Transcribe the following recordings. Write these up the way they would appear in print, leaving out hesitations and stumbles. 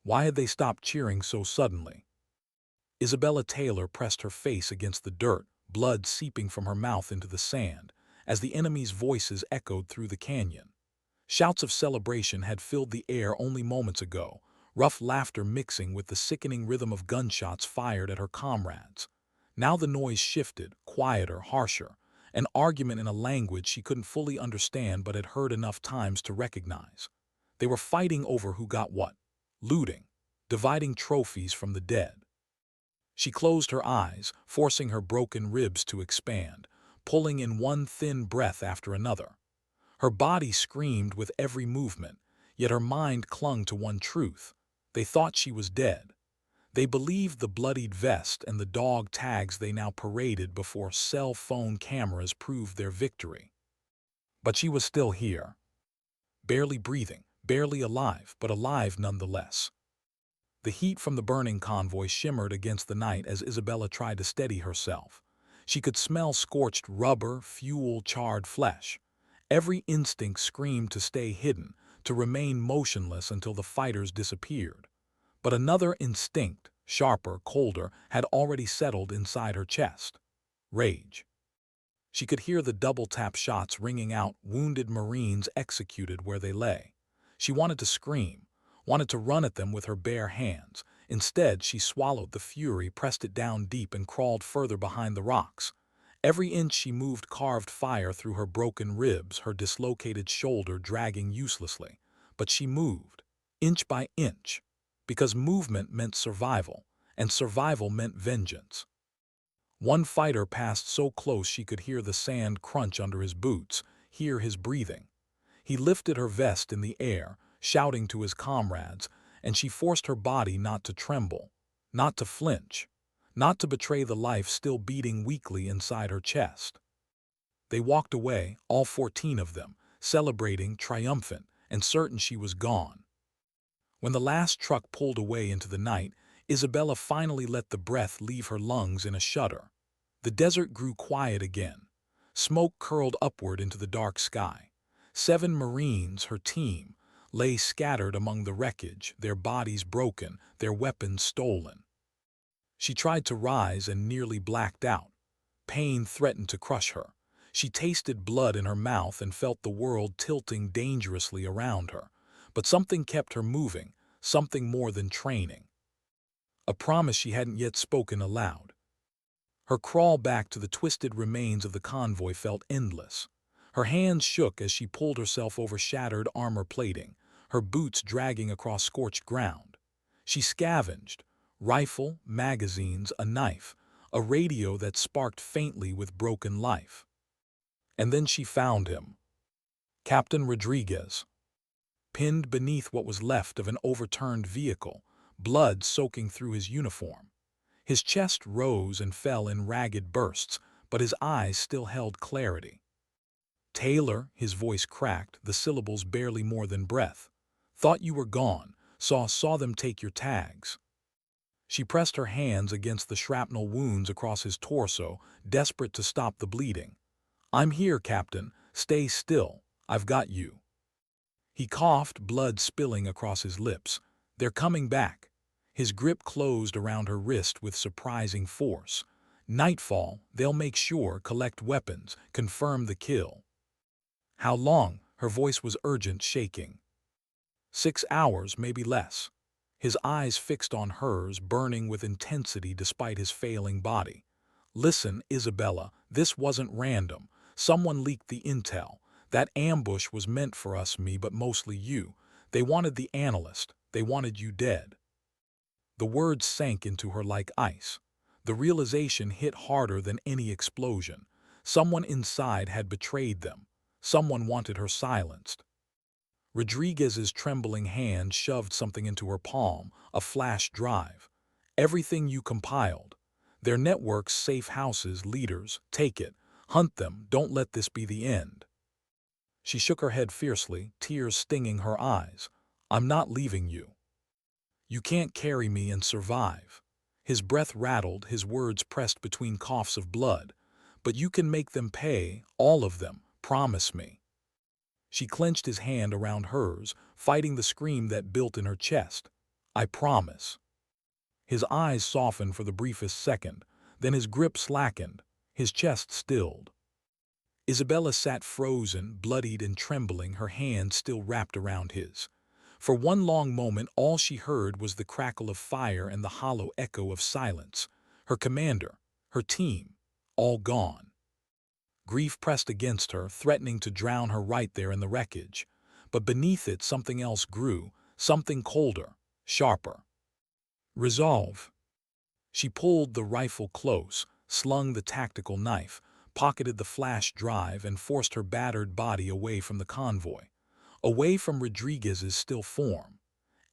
Why had they stopped cheering so suddenly? Isabella Taylor pressed her face against the dirt, blood seeping from her mouth into the sand, as the enemy's voices echoed through the canyon. Shouts of celebration had filled the air only moments ago, rough laughter mixing with the sickening rhythm of gunshots fired at her comrades. Now the noise shifted, quieter, harsher, an argument in a language she couldn't fully understand but had heard enough times to recognize. They were fighting over who got what, looting, dividing trophies from the dead. She closed her eyes, forcing her broken ribs to expand, pulling in one thin breath after another. Her body screamed with every movement, yet her mind clung to one truth. They thought she was dead. They believed the bloodied vest and the dog tags they now paraded before cell phone cameras proved their victory. But she was still here, barely breathing, barely alive, but alive nonetheless. The heat from the burning convoy shimmered against the night as Isabella tried to steady herself. She could smell scorched rubber, fuel, charred flesh. Every instinct screamed to stay hidden, to remain motionless until the fighters disappeared. But another instinct, sharper, colder, had already settled inside her chest. Rage. She could hear the double-tap shots ringing out, wounded Marines executed where they lay. She wanted to scream, wanted to run at them with her bare hands. Instead, she swallowed the fury, pressed it down deep, and crawled further behind the rocks. Every inch she moved carved fire through her broken ribs, her dislocated shoulder dragging uselessly. But she moved, inch by inch, because movement meant survival, and survival meant vengeance. One fighter passed so close she could hear the sand crunch under his boots, hear his breathing. He lifted her vest in the air, shouting to his comrades, and she forced her body not to tremble, not to flinch, not to betray the life still beating weakly inside her chest. They walked away, all 14 of them, celebrating, triumphant, and certain she was gone. When the last truck pulled away into the night, Isabella finally let the breath leave her lungs in a shudder. The desert grew quiet again. Smoke curled upward into the dark sky. 7 Marines, her team, lay scattered among the wreckage, their bodies broken, their weapons stolen. She tried to rise and nearly blacked out. Pain threatened to crush her. She tasted blood in her mouth and felt the world tilting dangerously around her. But something kept her moving, something more than training. A promise she hadn't yet spoken aloud. Her crawl back to the twisted remains of the convoy felt endless. Her hands shook as she pulled herself over shattered armor plating, her boots dragging across scorched ground. She scavenged, rifle, magazines, a knife, a radio that sparked faintly with broken life. And then she found him. Captain Rodriguez. Pinned beneath what was left of an overturned vehicle, blood soaking through his uniform. His chest rose and fell in ragged bursts, but his eyes still held clarity. Taylor, his voice cracked, the syllables barely more than breath. Thought you were gone, saw them take your tags. She pressed her hands against the shrapnel wounds across his torso, desperate to stop the bleeding. I'm here, Captain. Stay still. I've got you. He coughed, blood spilling across his lips. They're coming back. His grip closed around her wrist with surprising force. Nightfall, they'll make sure, collect weapons, confirm the kill. How long? Her voice was urgent, shaking. 6 hours, maybe less. His eyes fixed on hers, burning with intensity despite his failing body. Listen, Isabella, this wasn't random. Someone leaked the intel. That ambush was meant for us, me, but mostly you. They wanted the analyst. They wanted you dead. The words sank into her like ice. The realization hit harder than any explosion. Someone inside had betrayed them. Someone wanted her silenced. Rodriguez's trembling hand shoved something into her palm, a flash drive. Everything you compiled. Their networks, safe houses, leaders. Take it. Hunt them. Don't let this be the end. She shook her head fiercely, tears stinging her eyes. I'm not leaving you. You can't carry me and survive. His breath rattled, his words pressed between coughs of blood. But you can make them pay, all of them. Promise me. She clenched his hand around hers, fighting the scream that built in her chest. I promise." His eyes softened for the briefest second, then his grip slackened, his chest stilled. Isabella sat frozen, bloodied and trembling, her hand still wrapped around his. For one long moment all she heard was the crackle of fire and the hollow echo of silence. Her commander, her team, all gone. Grief pressed against her, threatening to drown her right there in the wreckage. But beneath it something else grew, something colder, sharper. Resolve. She pulled the rifle close, slung the tactical knife, pocketed the flash drive, and forced her battered body away from the convoy, away from Rodriguez's still form.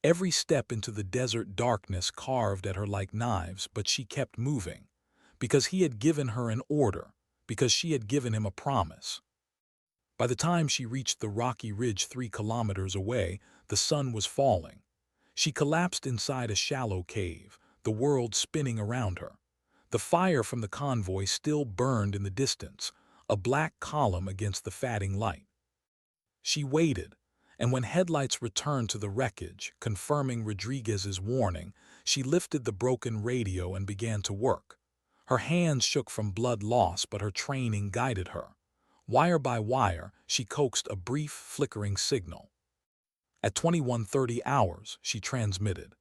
Every step into the desert darkness carved at her like knives, but she kept moving, because he had given her an order, because she had given him a promise. By the time she reached the rocky ridge 3 kilometers away, the sun was falling. She collapsed inside a shallow cave, the world spinning around her. The fire from the convoy still burned in the distance, a black column against the fading light. She waited, and when headlights returned to the wreckage, confirming Rodriguez's warning, she lifted the broken radio and began to work. Her hands shook from blood loss, but her training guided her. Wire by wire, she coaxed a brief, flickering signal. At 21:30 hours, she transmitted.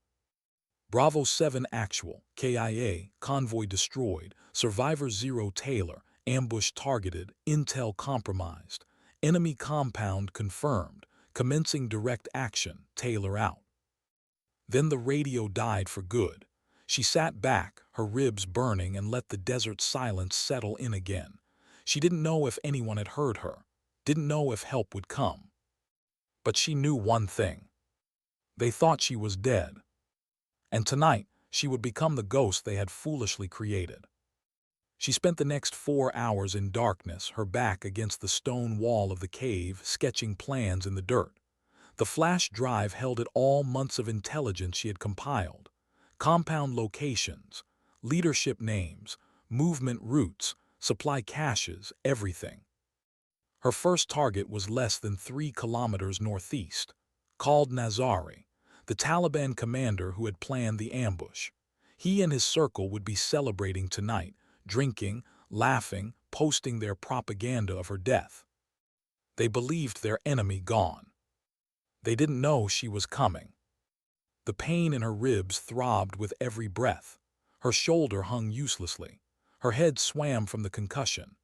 Bravo 7 actual, KIA, convoy destroyed, survivor 0 Taylor, ambush targeted, intel compromised, enemy compound confirmed, commencing direct action, Taylor out. Then the radio died for good. She sat back, her ribs burning, and let the desert silence settle in again. She didn't know if anyone had heard her, didn't know if help would come. But she knew one thing. They thought she was dead. And tonight, she would become the ghost they had foolishly created. She spent the next 4 hours in darkness, her back against the stone wall of the cave, sketching plans in the dirt. The flash drive held it all, months of intelligence she had compiled. Compound locations, leadership names, movement routes, supply caches, everything. Her first target was less than 3 kilometers northeast, called Nazari, the Taliban commander who had planned the ambush. He and his circle would be celebrating tonight, drinking, laughing, posting their propaganda of her death. They believed their enemy gone. They didn't know she was coming. The pain in her ribs throbbed with every breath. Her shoulder hung uselessly. Her head swam from the concussion.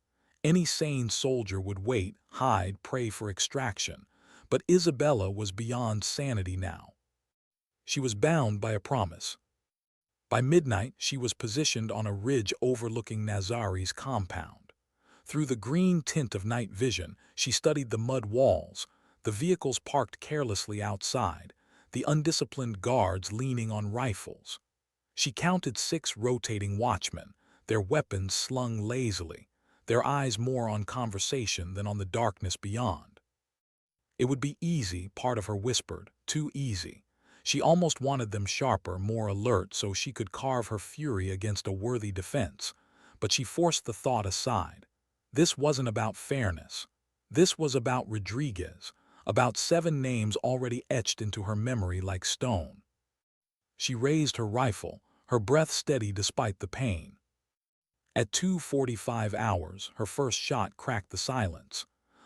Any sane soldier would wait, hide, pray for extraction. But Isabella was beyond sanity now. She was bound by a promise. By midnight, she was positioned on a ridge overlooking Nazari's compound. Through the green tint of night vision, she studied the mud walls, the vehicles parked carelessly outside, the undisciplined guards leaning on rifles. She counted 6 rotating watchmen, their weapons slung lazily, their eyes more on conversation than on the darkness beyond. It would be easy, part of her whispered, too easy. She almost wanted them sharper, more alert, so she could carve her fury against a worthy defense. But she forced the thought aside. This wasn't about fairness. This was about Rodriguez, about 7 names already etched into her memory like stone. She raised her rifle, her breath steady despite the pain. At 2:45 hours, her first shot cracked the silence.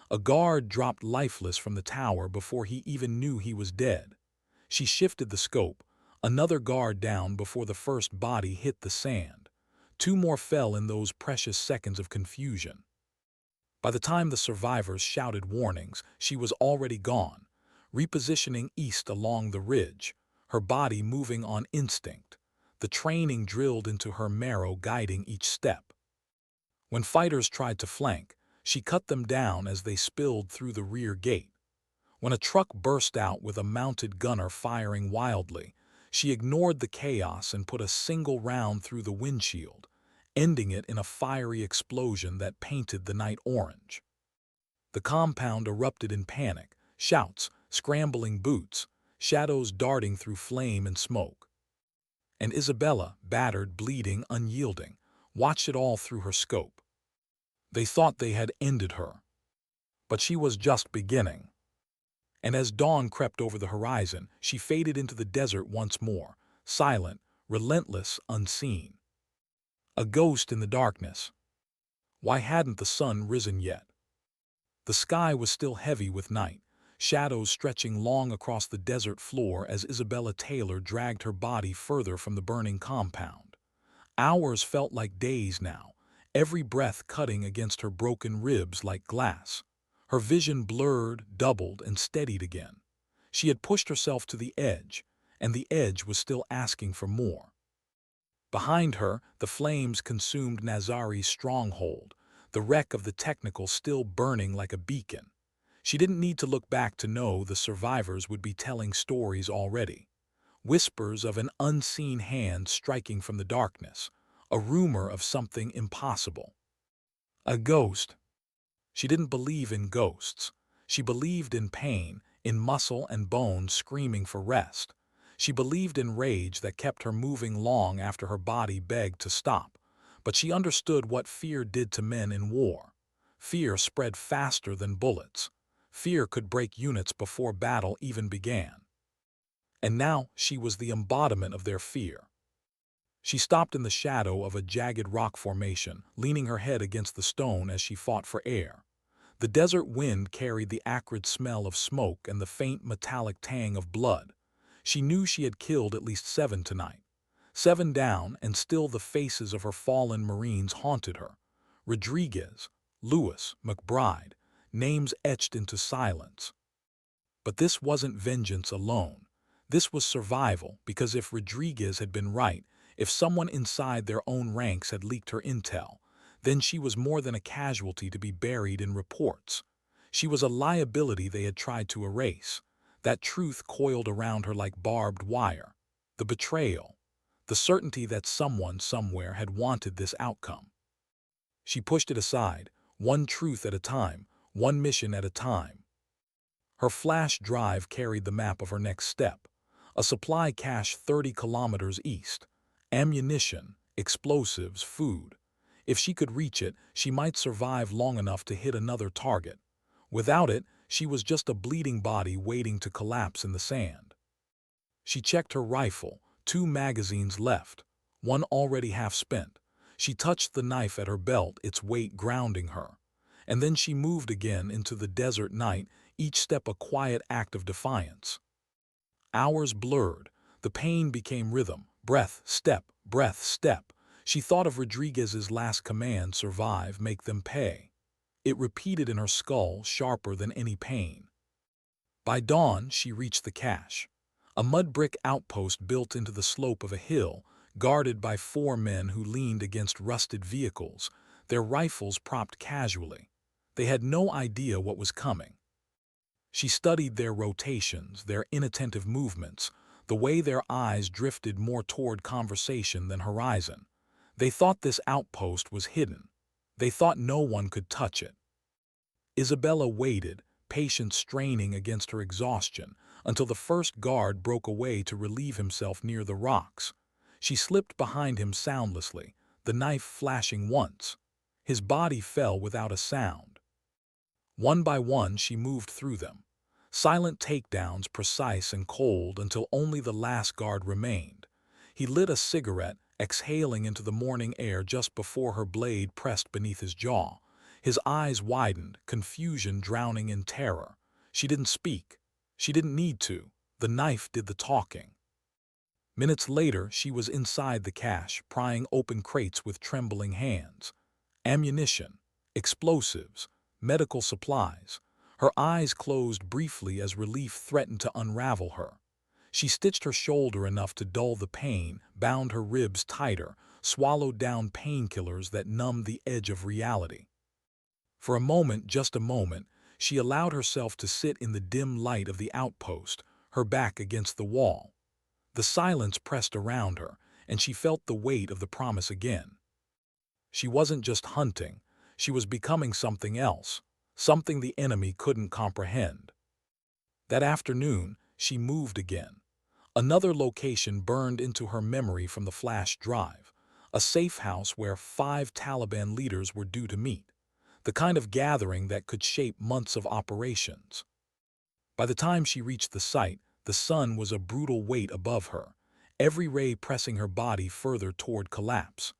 A guard dropped lifeless from the tower before he even knew he was dead. She shifted the scope, another guard down before the first body hit the sand. 2 more fell in those precious seconds of confusion. By the time the survivors shouted warnings, she was already gone, repositioning east along the ridge, her body moving on instinct, the training drilled into her marrow guiding each step. When fighters tried to flank, she cut them down as they spilled through the rear gate. When a truck burst out with a mounted gunner firing wildly, she ignored the chaos and put a single round through the windshield, ending it in a fiery explosion that painted the night orange. The compound erupted in panic, shouts, scrambling boots, shadows darting through flame and smoke. And Isabella, battered, bleeding, unyielding, watched it all through her scope. They thought they had ended her. But she was just beginning. And as dawn crept over the horizon, she faded into the desert once more, silent, relentless, unseen. A ghost in the darkness. Why hadn't the sun risen yet? The sky was still heavy with night, shadows stretching long across the desert floor as Isabella Taylor dragged her body further from the burning compound. Hours felt like days now, every breath cutting against her broken ribs like glass. Her vision blurred, doubled, and steadied again. She had pushed herself to the edge, and the edge was still asking for more. Behind her, the flames consumed Nazari's stronghold, the wreck of the Technical still burning like a beacon. She didn't need to look back to know the survivors would be telling stories already. Whispers of an unseen hand striking from the darkness, a rumor of something impossible. A ghost. She didn't believe in ghosts. She believed in pain, in muscle and bone screaming for rest. She believed in rage that kept her moving long after her body begged to stop. But she understood what fear did to men in war. Fear spread faster than bullets. Fear could break units before battle even began. And now she was the embodiment of their fear. She stopped in the shadow of a jagged rock formation, leaning her head against the stone as she fought for air. The desert wind carried the acrid smell of smoke and the faint metallic tang of blood. She knew she had killed at least 7 tonight. 7 down, and still the faces of her fallen Marines haunted her. Rodriguez, Lewis, McBride, names etched into silence. But this wasn't vengeance alone. This was survival, because if Rodriguez had been right, if someone inside their own ranks had leaked her intel, then she was more than a casualty to be buried in reports. She was a liability they had tried to erase. That truth coiled around her like barbed wire. The betrayal. The certainty that someone somewhere had wanted this outcome. She pushed it aside, one truth at a time, one mission at a time. Her flash drive carried the map of her next step. A supply cache 30 kilometers east. Ammunition, explosives, food. If she could reach it, she might survive long enough to hit another target. Without it, she was just a bleeding body waiting to collapse in the sand. She checked her rifle, 2 magazines left, one already half spent. She touched the knife at her belt, its weight grounding her. And then she moved again into the desert night, each step a quiet act of defiance. Hours blurred. The pain became rhythm. Breath, step, breath, step. She thought of Rodriguez's last command, survive, make them pay. It repeated in her skull, sharper than any pain. By dawn, she reached the cache. A mud brick outpost built into the slope of a hill, guarded by 4 men who leaned against rusted vehicles, their rifles propped casually. They had no idea what was coming. She studied their rotations, their inattentive movements, the way their eyes drifted more toward conversation than horizon. They thought this outpost was hidden. They thought no one could touch it. Isabella waited, patience straining against her exhaustion, until the first guard broke away to relieve himself near the rocks. She slipped behind him soundlessly, the knife flashing once. His body fell without a sound. One by one she moved through them. Silent takedowns, precise and cold, until only the last guard remained. He lit a cigarette, exhaling into the morning air just before her blade pressed beneath his jaw. His eyes widened, confusion drowning in terror. She didn't speak. She didn't need to. The knife did the talking. Minutes later, she was inside the cache, prying open crates with trembling hands. Ammunition, explosives, medical supplies. Her eyes closed briefly as relief threatened to unravel her. She stitched her shoulder enough to dull the pain, bound her ribs tighter, swallowed down painkillers that numbed the edge of reality. For a moment, just a moment, she allowed herself to sit in the dim light of the outpost, her back against the wall. The silence pressed around her, and she felt the weight of the promise again. She wasn't just hunting, she was becoming something else, something the enemy couldn't comprehend. That afternoon, she moved again. Another location burned into her memory from the flash drive, a safe house where 5 Taliban leaders were due to meet, the kind of gathering that could shape months of operations. By the time she reached the site, the sun was a brutal weight above her, every ray pressing her body further toward collapse.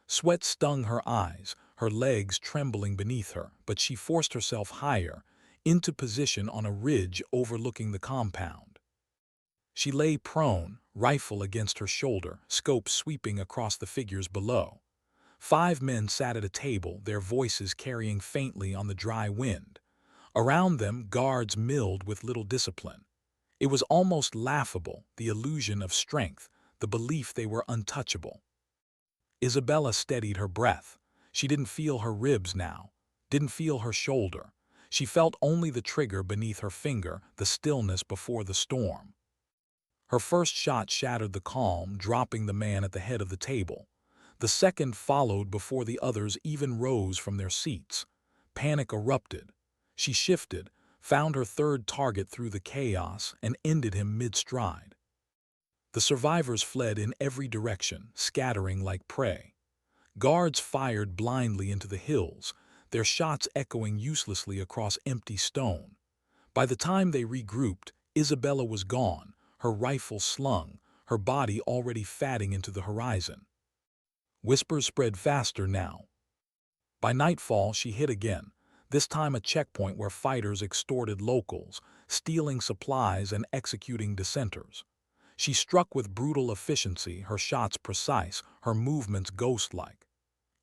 Sweat stung her eyes, her legs trembling beneath her, but she forced herself higher, into position on a ridge overlooking the compound. She lay prone, rifle against her shoulder, scope sweeping across the figures below. 5 men sat at a table, their voices carrying faintly on the dry wind. Around them, guards milled with little discipline. It was almost laughable, the illusion of strength, the belief they were untouchable. Isabella steadied her breath. She didn't feel her ribs now, didn't feel her shoulder. She felt only the trigger beneath her finger, the stillness before the storm. Her first shot shattered the calm, dropping the man at the head of the table. The second followed before the others even rose from their seats. Panic erupted. She shifted, found her third target through the chaos, and ended him mid-stride. The survivors fled in every direction, scattering like prey. Guards fired blindly into the hills, their shots echoing uselessly across empty stone. By the time they regrouped, Isabella was gone, her rifle slung, her body already fatting into the horizon. Whispers spread faster now. By nightfall, she hit again, this time a checkpoint where fighters extorted locals, stealing supplies and executing dissenters. She struck with brutal efficiency, her shots precise, her movements ghost-like.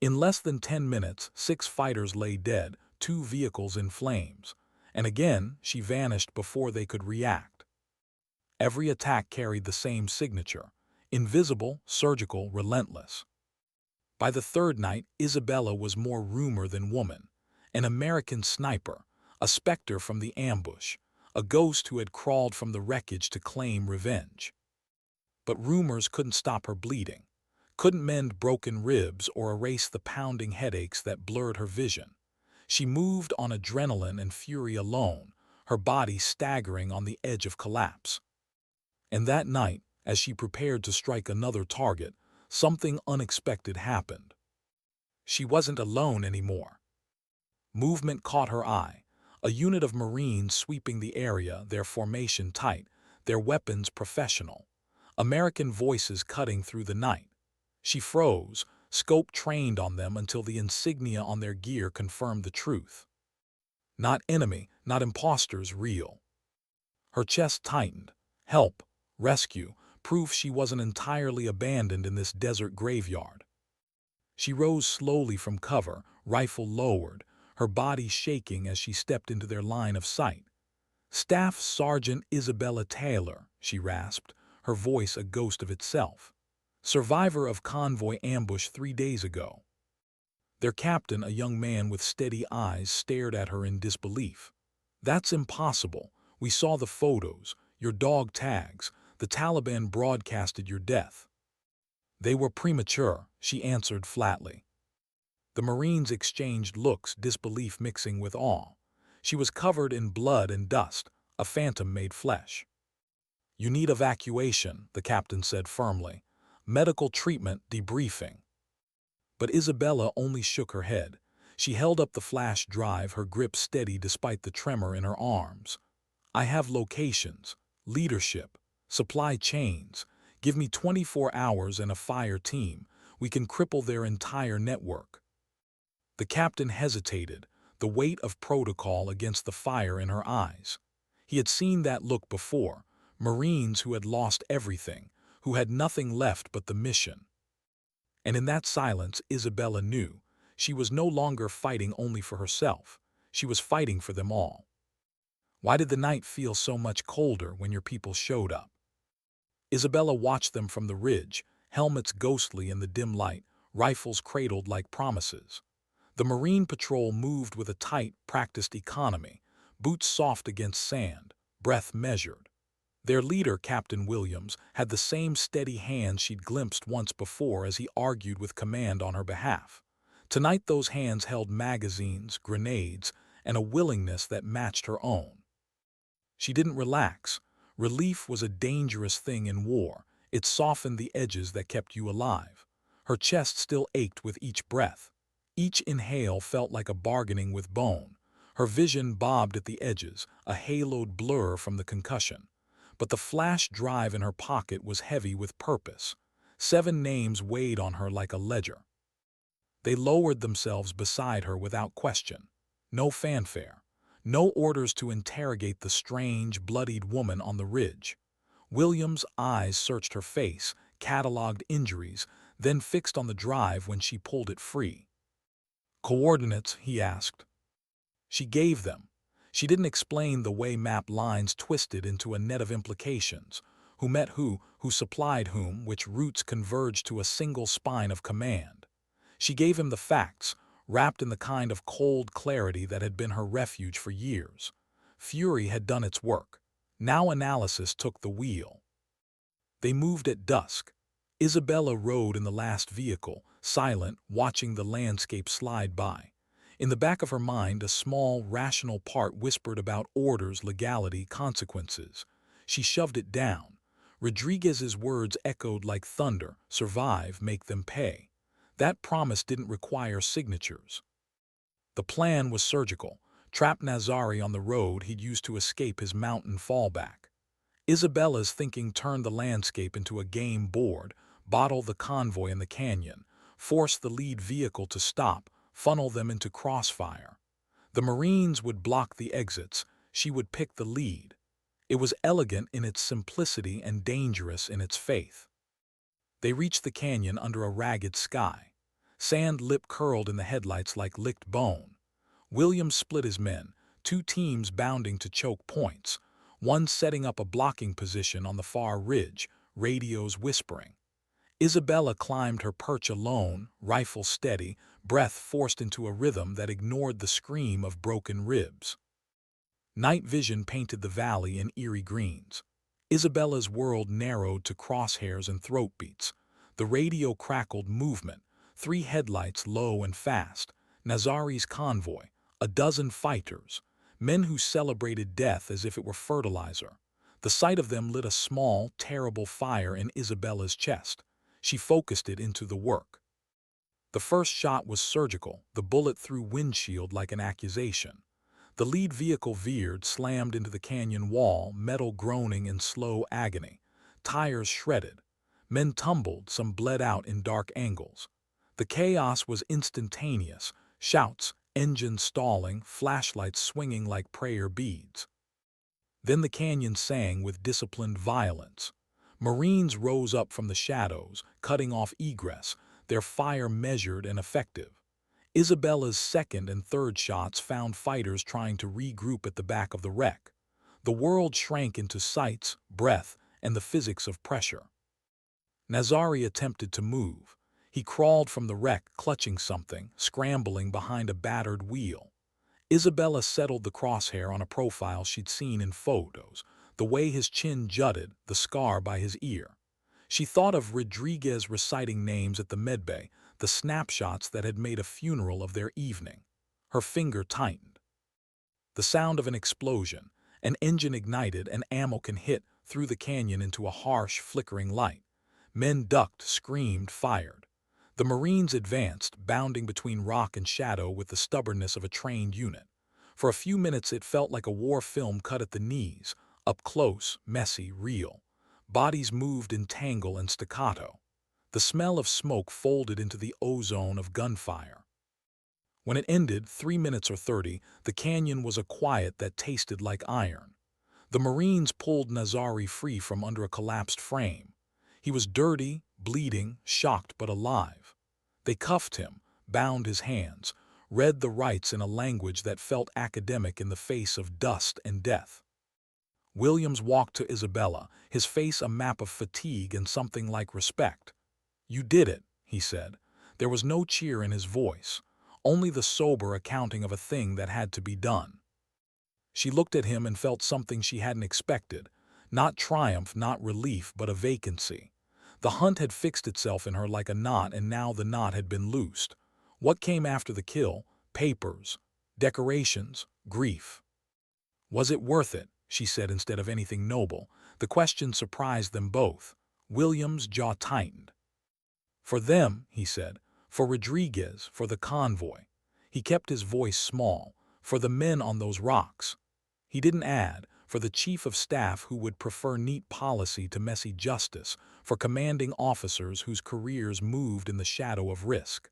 In less than 10 minutes, 6 fighters lay dead, 2 vehicles in flames. And again, she vanished before they could react. Every attack carried the same signature: invisible, surgical, relentless. By the third night, Isabella was more rumor than woman. An American sniper, a specter from the ambush, a ghost who had crawled from the wreckage to claim revenge. But rumors couldn't stop her bleeding, couldn't mend broken ribs or erase the pounding headaches that blurred her vision. She moved on adrenaline and fury alone, her body staggering on the edge of collapse. And that night, as she prepared to strike another target, something unexpected happened. She wasn't alone anymore. Movement caught her eye, a unit of Marines sweeping the area, their formation tight, their weapons professional. American voices cutting through the night. She froze, scope trained on them until the insignia on their gear confirmed the truth. Not enemy, not imposters, real. Her chest tightened. Help, rescue, proof she wasn't entirely abandoned in this desert graveyard. She rose slowly from cover, rifle lowered, her body shaking as she stepped into their line of sight. "Staff Sergeant Isabella Taylor," she rasped, her voice a ghost of itself. "Survivor of convoy ambush 3 days ago." Their captain, a young man with steady eyes, stared at her in disbelief. "That's impossible. We saw the photos, your dog tags. The Taliban broadcasted your death." "They were premature," she answered flatly. The Marines exchanged looks, disbelief mixing with awe. She was covered in blood and dust, a phantom made flesh. "You need evacuation," the captain said firmly. "Medical treatment, debriefing." But Isabella only shook her head. She held up the flash drive, her grip steady despite the tremor in her arms. "I have locations, leadership, supply chains. Give me 24 hours and a fire team. We can cripple their entire network." The captain hesitated, the weight of protocol against the fire in her eyes. He had seen that look before, Marines who had lost everything, who had nothing left but the mission. And in that silence, Isabella knew she was no longer fighting only for herself. She was fighting for them all. Why did the night feel so much colder when your people showed up? Isabella watched them from the ridge, helmets ghostly in the dim light, rifles cradled like promises. The Marine patrol moved with a tight, practiced economy, boots soft against sand, breath measured. Their leader, Captain Williams, had the same steady hands she'd glimpsed once before as he argued with command on her behalf. Tonight those hands held magazines, grenades, and a willingness that matched her own. She didn't relax. Relief was a dangerous thing in war. It softened the edges that kept you alive. Her chest still ached with each breath. Each inhale felt like a bargaining with bone. Her vision bobbed at the edges, a haloed blur from the concussion. But the flash drive in her pocket was heavy with purpose. 7 names weighed on her like a ledger. They lowered themselves beside her without question. No fanfare. No orders to interrogate the strange, bloodied woman on the ridge. William's eyes searched her face, cataloged injuries, then fixed on the drive when she pulled it free. "Coordinates?" he asked. She gave them. She didn't explain the way map lines twisted into a net of implications. Who met who supplied whom, which routes converged to a single spine of command. She gave him the facts, wrapped in the kind of cold clarity that had been her refuge for years. Fury had done its work. Now analysis took the wheel. They moved at dusk. Isabella rode in the last vehicle, silent, watching the landscape slide by. In the back of her mind, a small, rational part whispered about orders, legality, consequences. She shoved it down. Rodriguez's words echoed like thunder: survive, make them pay. That promise didn't require signatures. The plan was surgical. Trap Nazari on the road he'd used to escape his mountain fallback. Isabella's thinking turned the landscape into a game board: bottle the convoy in the canyon, force the lead vehicle to stop, funnel them into crossfire. The Marines would block the exits. She would pick the lead. It was elegant in its simplicity and dangerous in its faith. They reached the canyon under a ragged sky. Sand lip curled in the headlights like licked bone. William split his men, 2 teams bounding to choke points, one setting up a blocking position on the far ridge, radios whispering. Isabella climbed her perch alone, rifle steady, breath forced into a rhythm that ignored the scream of broken ribs. Night vision painted the valley in eerie greens. Isabella's world narrowed to crosshairs and throat beats. The radio crackled movement, 3 headlights low and fast, Nazari's convoy, a dozen fighters, men who celebrated death as if it were fertilizer. The sight of them lit a small, terrible fire in Isabella's chest. She focused it into the work. The first shot was surgical, the bullet through windshield like an accusation. The lead vehicle veered, slammed into the canyon wall, metal groaning in slow agony. Tires shredded. Men tumbled, some bled out in dark angles. The chaos was instantaneous: shouts, engines stalling, flashlights swinging like prayer beads. Then the canyon sang with disciplined violence. Marines rose up from the shadows, cutting off egress, their fire measured and effective. Isabella's second and third shots found fighters trying to regroup at the back of the wreck. The world shrank into sights, breath, and the physics of pressure. Nazari attempted to move. He crawled from the wreck, clutching something, scrambling behind a battered wheel. Isabella settled the crosshair on a profile she'd seen in photos, the way his chin jutted, the scar by his ear. She thought of Rodriguez reciting names at the medbay, the snapshots that had made a funeral of their evening. Her finger tightened. The sound of an explosion, an engine ignited, and ammo can hit, through the canyon into a harsh, flickering light. Men ducked, screamed, fired. The Marines advanced, bounding between rock and shadow with the stubbornness of a trained unit. For a few minutes it felt like a war film cut at the knees, up close, messy, real. Bodies moved in tangle and staccato. The smell of smoke folded into the ozone of gunfire. When it ended, 3 minutes or 30, the canyon was a quiet that tasted like iron. The Marines pulled Nazari free from under a collapsed frame. He was dirty, bleeding, shocked but alive. They cuffed him, bound his hands, read the rites in a language that felt academic in the face of dust and death. Williams walked to Isabella, his face a map of fatigue and something like respect. "You did it," he said. There was no cheer in his voice, only the sober accounting of a thing that had to be done. She looked at him and felt something she hadn't expected. Not triumph, not relief, but a vacancy. The hunt had fixed itself in her like a knot, and now the knot had been loosed. What came after the kill? Papers, decorations, grief. Was it worth it? She said instead of anything noble. The question surprised them both. William's jaw tightened. "For them," he said. "For Rodriguez, for the convoy." He kept his voice small. For the men on those rocks. He didn't add, for the chief of staff who would prefer neat policy to messy justice, for commanding officers whose careers moved in the shadow of risk.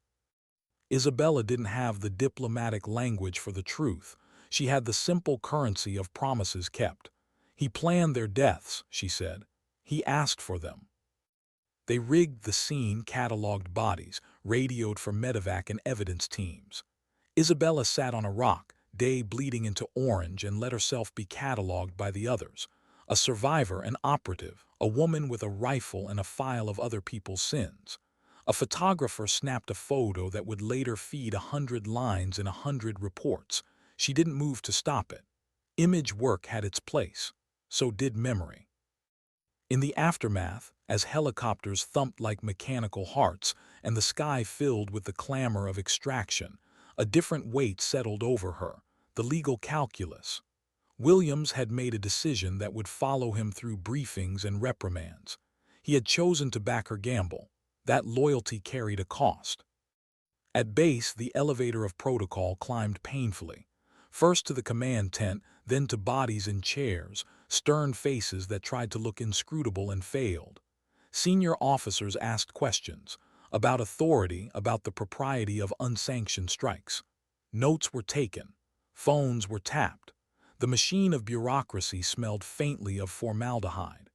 Isabella didn't have the diplomatic language for the truth. She had the simple currency of promises kept. He planned their deaths, she said. He asked for them. They rigged the scene, cataloged bodies, radioed for medevac and evidence teams. Isabella sat on a rock, day bleeding into orange, and let herself be cataloged by the others. A survivor, an operative, a woman with a rifle and a file of other people's sins. A photographer snapped a photo that would later feed 100 lines in 100 reports. She didn't move to stop it. Image work had its place. So did memory. In the aftermath, as helicopters thumped like mechanical hearts and the sky filled with the clamor of extraction, a different weight settled over her, the legal calculus. Williams had made a decision that would follow him through briefings and reprimands. He had chosen to back her gamble. That loyalty carried a cost. At base, the elevator of protocol climbed painfully. First to the command tent, then to bodies in chairs, stern faces that tried to look inscrutable and failed. Senior officers asked questions about authority, about the propriety of unsanctioned strikes. Notes were taken. Phones were tapped. The machine of bureaucracy smelled faintly of formaldehyde.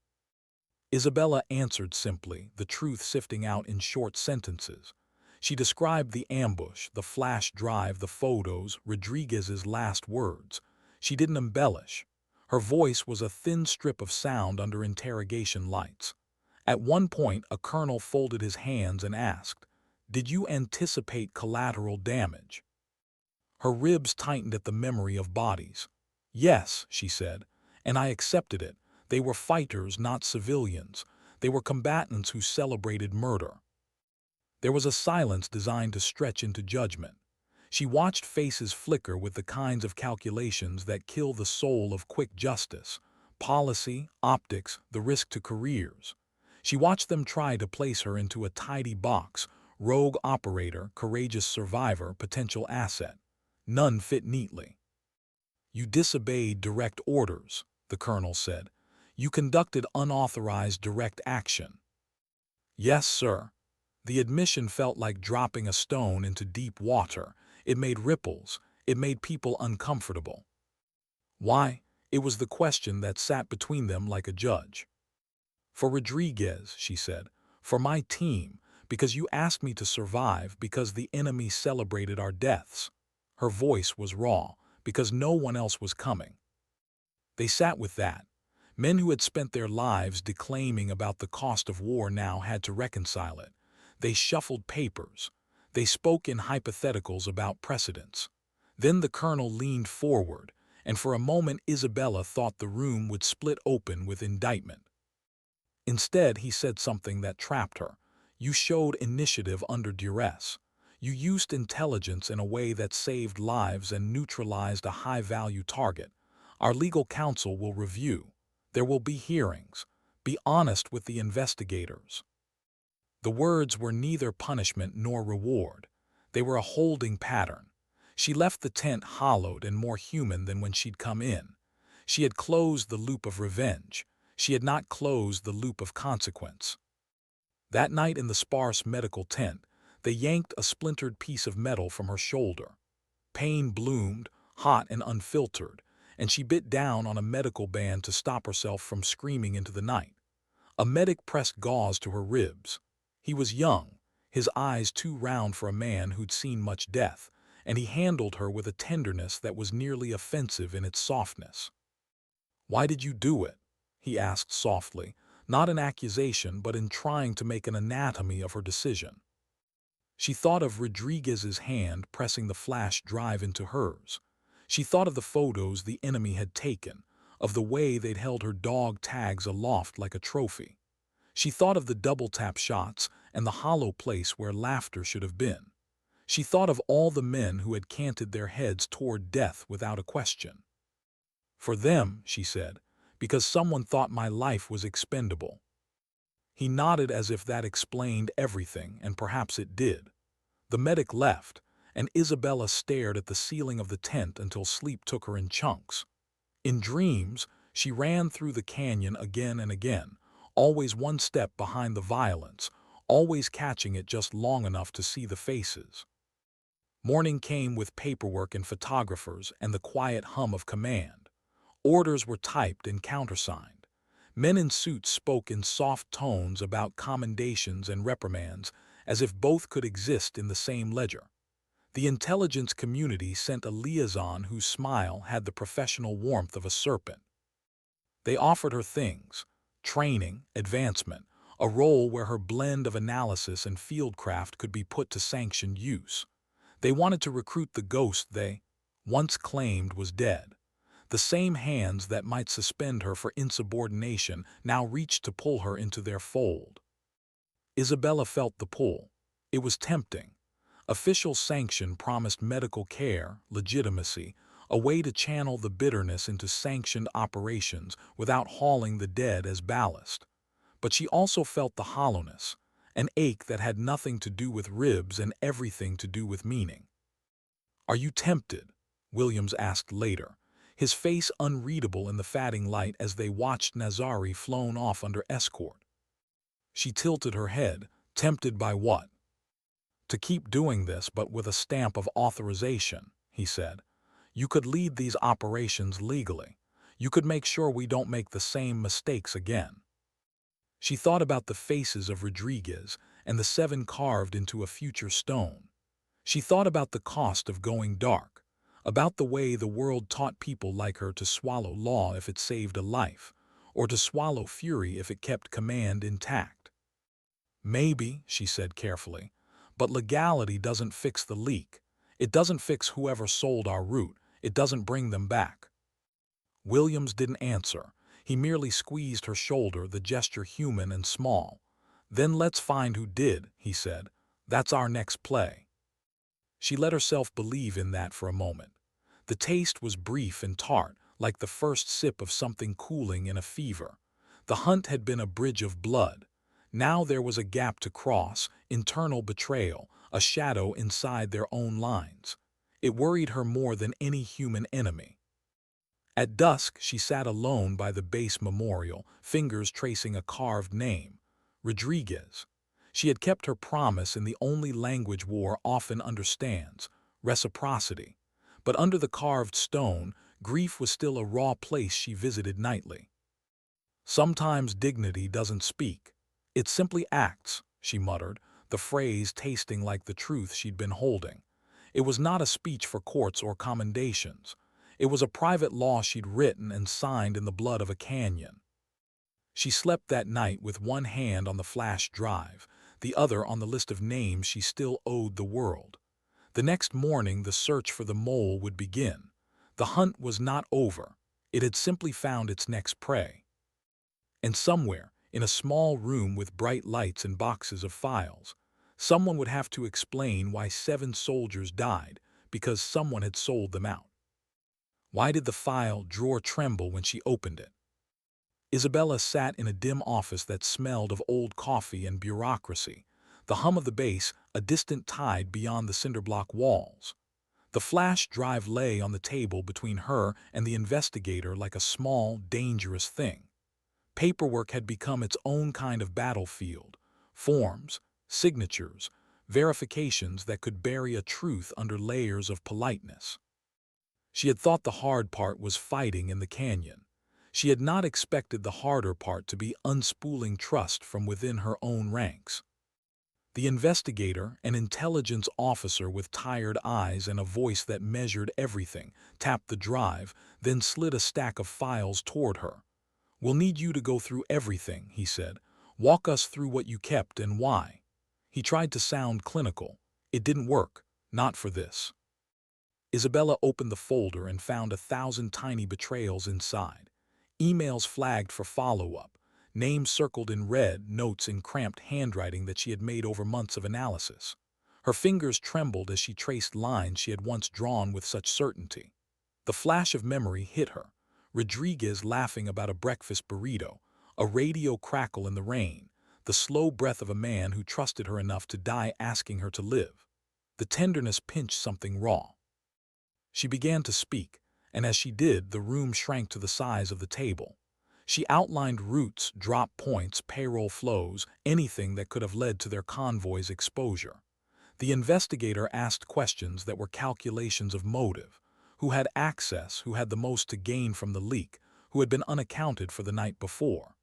Isabella answered simply, the truth sifting out in short sentences. She described the ambush, the flash drive, the photos, Rodriguez's last words. She didn't embellish. Her voice was a thin strip of sound under interrogation lights. At one point, a colonel folded his hands and asked, "Did you anticipate collateral damage?" Her ribs tightened at the memory of bodies. "Yes," she said, "and I accepted it. They were fighters, not civilians. They were combatants who celebrated murder." There was a silence designed to stretch into judgment. She watched faces flicker with the kinds of calculations that kill the soul of quick justice. Policy, optics, the risk to careers. She watched them try to place her into a tidy box: rogue operator, courageous survivor, potential asset. None fit neatly. "You disobeyed direct orders," the colonel said. "You conducted unauthorized direct action." "Yes, sir." The admission felt like dropping a stone into deep water. It made ripples. It made people uncomfortable. Why? It was the question that sat between them like a judge. "For Rodriguez," she said. "For my team. Because you asked me to survive. Because the enemy celebrated our deaths." Her voice was raw. Because no one else was coming. They sat with that. Men who had spent their lives declaiming about the cost of war now had to reconcile it. They shuffled papers. They spoke in hypotheticals about precedents. Then the colonel leaned forward, and for a moment Isabella thought the room would split open with indictment. Instead, he said something that trapped her. "You showed initiative under duress. You used intelligence in a way that saved lives and neutralized a high-value target. Our legal counsel will review. There will be hearings. Be honest with the investigators." The words were neither punishment nor reward. They were a holding pattern. She left the tent hollowed and more human than when she'd come in. She had closed the loop of revenge. She had not closed the loop of consequence. That night in the sparse medical tent, they yanked a splintered piece of metal from her shoulder. Pain bloomed, hot and unfiltered, and she bit down on a medical band to stop herself from screaming into the night. A medic pressed gauze to her ribs. He was young, his eyes too round for a man who'd seen much death, and he handled her with a tenderness that was nearly offensive in its softness. "Why did you do it?" he asked softly, not in accusation but in trying to make an anatomy of her decision. She thought of Rodriguez's hand pressing the flash drive into hers. She thought of the photos the enemy had taken, of the way they'd held her dog tags aloft like a trophy. She thought of the double-tap shots and the hollow place where laughter should have been. She thought of all the men who had canted their heads toward death without a question. "For them," she said, "because someone thought my life was expendable." He nodded as if that explained everything, and perhaps it did. The medic left, and Isabella stared at the ceiling of the tent until sleep took her in chunks. In dreams, she ran through the canyon again and again, always one step behind the violence, always catching it just long enough to see the faces. Morning came with paperwork and photographers and the quiet hum of command. Orders were typed and countersigned. Men in suits spoke in soft tones about commendations and reprimands, as if both could exist in the same ledger. The intelligence community sent a liaison whose smile had the professional warmth of a serpent. They offered her things: training, advancement, a role where her blend of analysis and fieldcraft could be put to sanctioned use. They wanted to recruit the ghost they once claimed was dead. The same hands that might suspend her for insubordination now reached to pull her into their fold. Isabella felt the pull. It was tempting. Official sanction promised medical care, legitimacy, a way to channel the bitterness into sanctioned operations without hauling the dead as ballast. But she also felt the hollowness, an ache that had nothing to do with ribs and everything to do with meaning. "Are you tempted?" Williams asked later, his face unreadable in the fading light as they watched Nazari flown off under escort. She tilted her head, tempted by what? "To keep doing this, but with a stamp of authorization," he said. "You could lead these operations legally. You could make sure we don't make the same mistakes again." She thought about the faces of Rodriguez and the 7 carved into a future stone. She thought about the cost of going dark, about the way the world taught people like her to swallow law if it saved a life, or to swallow fury if it kept command intact. "Maybe," she said carefully, "but legality doesn't fix the leak. It doesn't fix whoever sold our route. It doesn't bring them back." Williams didn't answer. He merely squeezed her shoulder, the gesture human and small. "Then let's find who did," he said. "That's our next play." She let herself believe in that for a moment. The taste was brief and tart, like the first sip of something cooling in a fever. The hunt had been a bridge of blood. Now there was a gap to cross, internal betrayal, a shadow inside their own lines. It worried her more than any human enemy. At dusk, she sat alone by the base memorial, fingers tracing a carved name: Rodriguez. She had kept her promise in the only language war often understands: reciprocity. But under the carved stone, grief was still a raw place she visited nightly. "Sometimes dignity doesn't speak. It simply acts," she muttered, the phrase tasting like the truth she'd been holding. It was not a speech for courts or commendations. It was a private law she'd written and signed in the blood of a canyon. She slept that night with one hand on the flash drive, the other on the list of names she still owed the world. The next morning the search for the mole would begin. The hunt was not over. It had simply found its next prey. And somewhere, in a small room with bright lights and boxes of files, someone would have to explain why 7 soldiers died because someone had sold them out. Why did the file drawer tremble when she opened it? Isabella sat in a dim office that smelled of old coffee and bureaucracy, the hum of the bass a distant tide beyond the cinderblock walls. The flash drive lay on the table between her and the investigator like a small, dangerous thing. Paperwork had become its own kind of battlefield: forms, signatures, verifications that could bury a truth under layers of politeness. She had thought the hard part was fighting in the canyon. She had not expected the harder part to be unspooling trust from within her own ranks. The investigator, an intelligence officer with tired eyes and a voice that measured everything, tapped the drive, then slid a stack of files toward her. "We'll need you to go through everything," he said. "Walk us through what you kept and why." He tried to sound clinical. It didn't work. Not for this. Isabella opened the folder and found 1,000 tiny betrayals inside. Emails flagged for follow-up, names circled in red, notes in cramped handwriting that she had made over months of analysis. Her fingers trembled as she traced lines she had once drawn with such certainty. The flash of memory hit her. Rodriguez laughing about a breakfast burrito, a radio crackle in the rain, the slow breath of a man who trusted her enough to die asking her to live. The tenderness pinched something raw. She began to speak, and as she did, the room shrank to the size of the table. She outlined routes, drop points, payroll flows, anything that could have led to their convoy's exposure. The investigator asked questions that were calculations of motive. Who had access, who had the most to gain from the leak, who had been unaccounted for the night before.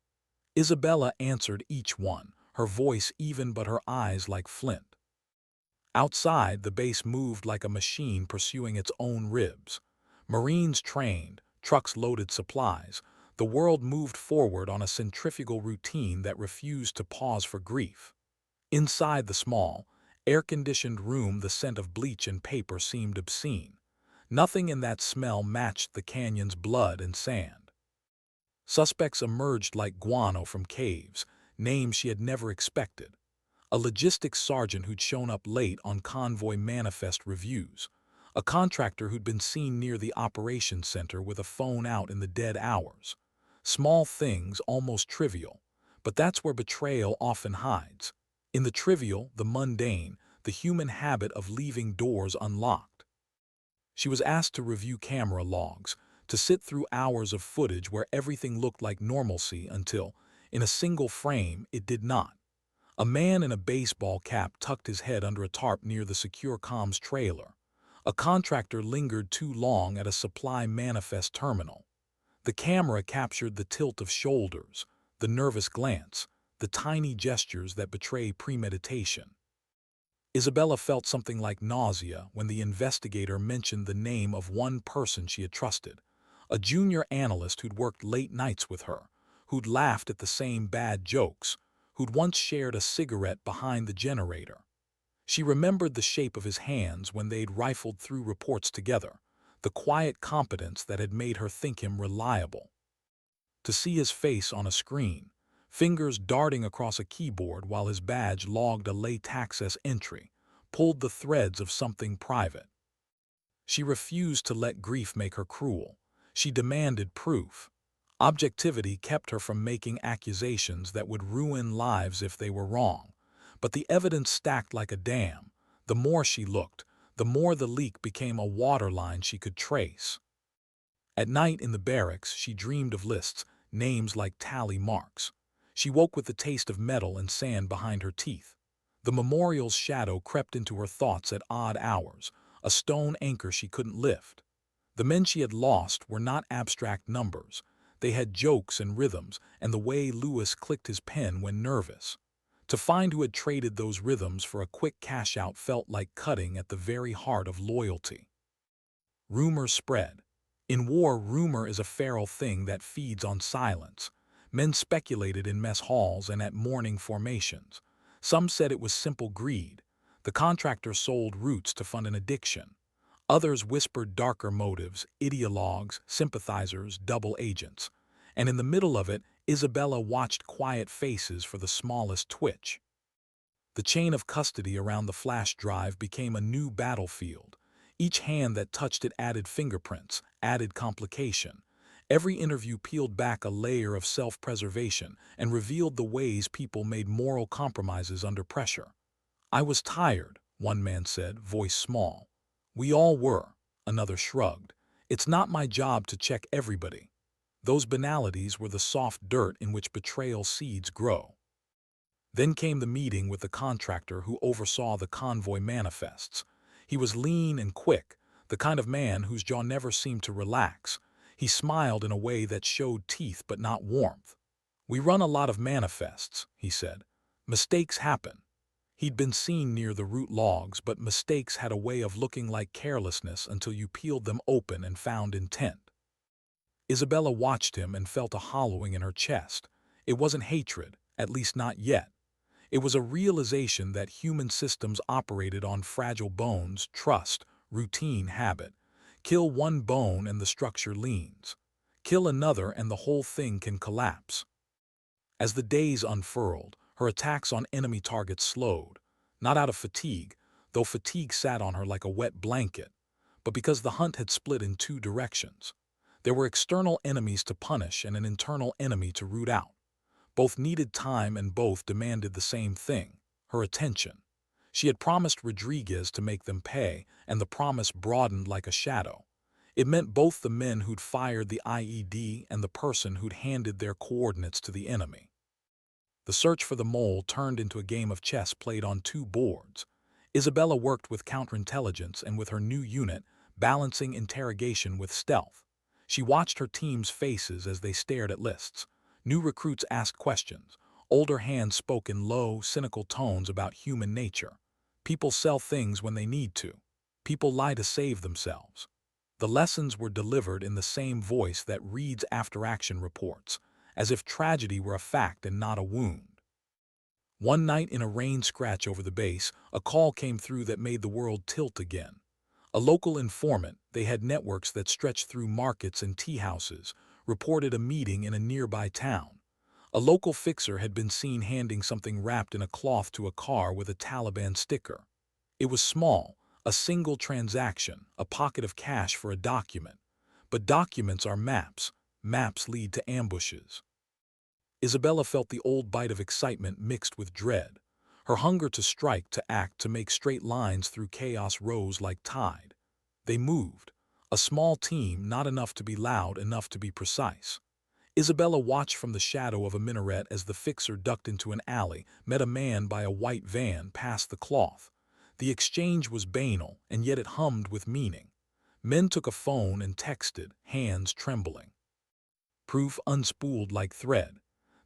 Isabella answered each one, her voice even but her eyes like flint. Outside, the base moved like a machine pursuing its own ribs. Marines trained, trucks loaded supplies. The world moved forward on a centrifugal routine that refused to pause for grief. Inside the small, air-conditioned room, the scent of bleach and paper seemed obscene. Nothing in that smell matched the canyon's blood and sand. Suspects emerged like guano from caves, names she had never expected. A logistics sergeant who'd shown up late on convoy manifest reviews. A contractor who'd been seen near the operations center with a phone out in the dead hours. Small things, almost trivial. But that's where betrayal often hides. In the trivial, the mundane, the human habit of leaving doors unlocked. She was asked to review camera logs, to sit through hours of footage where everything looked like normalcy until, in a single frame, it did not. A man in a baseball cap tucked his head under a tarp near the secure comms trailer. A contractor lingered too long at a supply manifest terminal. The camera captured the tilt of shoulders, the nervous glance, the tiny gestures that betray premeditation. Isabella felt something like nausea when the investigator mentioned the name of one person she had trusted, a junior analyst who'd worked late nights with her, who'd laughed at the same bad jokes, who'd once shared a cigarette behind the generator. She remembered the shape of his hands when they'd rifled through reports together, the quiet competence that had made her think him reliable. To see his face on a screen, fingers darting across a keyboard while his badge logged a late access entry, pulled the threads of something private. She refused to let grief make her cruel. She demanded proof. Objectivity kept her from making accusations that would ruin lives if they were wrong. But the evidence stacked like a dam. The more she looked, the more the leak became a waterline she could trace. At night in the barracks, she dreamed of lists, names like tally marks. She woke with the taste of metal and sand behind her teeth. The memorial's shadow crept into her thoughts at odd hours, a stone anchor she couldn't lift. The men she had lost were not abstract numbers. They had jokes and rhythms, and the way Lewis clicked his pen when nervous. To find who had traded those rhythms for a quick cash-out felt like cutting at the very heart of loyalty. Rumors spread. In war, rumor is a feral thing that feeds on silence. Men speculated in mess halls and at morning formations. Some said it was simple greed. The contractor sold routes to fund an addiction. Others whispered darker motives, ideologues, sympathizers, double agents. And in the middle of it, Isabella watched quiet faces for the smallest twitch. The chain of custody around the flash drive became a new battlefield. Each hand that touched it added fingerprints, added complication. Every interview peeled back a layer of self-preservation and revealed the ways people made moral compromises under pressure. "I was tired," one man said, voice small. "We all were," another shrugged. "It's not my job to check everybody." Those banalities were the soft dirt in which betrayal seeds grow. Then came the meeting with the contractor who oversaw the convoy manifests. He was lean and quick, the kind of man whose jaw never seemed to relax. He smiled in a way that showed teeth but not warmth. "We run a lot of manifests," he said. "Mistakes happen." He'd been seen near the route logs, but mistakes had a way of looking like carelessness until you peeled them open and found intent. Isabella watched him and felt a hollowing in her chest. It wasn't hatred, at least not yet. It was a realization that human systems operated on fragile bones, trust, routine, habit. Kill one bone and the structure leans. Kill another and the whole thing can collapse. As the days unfurled, her attacks on enemy targets slowed, not out of fatigue, though fatigue sat on her like a wet blanket, but because the hunt had split in two directions. There were external enemies to punish and an internal enemy to root out. Both needed time and both demanded the same thing, her attention. She had promised Rodriguez to make them pay, and the promise broadened like a shadow. It meant both the men who'd fired the IED and the person who'd handed their coordinates to the enemy. The search for the mole turned into a game of chess played on two boards. Isabella worked with counterintelligence and with her new unit, balancing interrogation with stealth. She watched her team's faces as they stared at lists. New recruits asked questions. Older hands spoke in low, cynical tones about human nature. People sell things when they need to. People lie to save themselves. The lessons were delivered in the same voice that reads after-action reports, as if tragedy were a fact and not a wound. One night in a rain scratch over the base, a call came through that made the world tilt again. A local informant, they had networks that stretched through markets and tea houses, reported a meeting in a nearby town. A local fixer had been seen handing something wrapped in a cloth to a car with a Taliban sticker. It was small, a single transaction, a pocket of cash for a document. But documents are maps. Maps lead to ambushes. Isabella felt the old bite of excitement mixed with dread. Her hunger to strike, to act, to make straight lines through chaos rose like tide. They moved. A small team, not enough to be loud, enough to be precise. Isabella watched from the shadow of a minaret as the fixer ducked into an alley, met a man by a white van, passed the cloth. The exchange was banal, and yet it hummed with meaning. Men took a phone and texted, hands trembling. Proof unspooled like thread.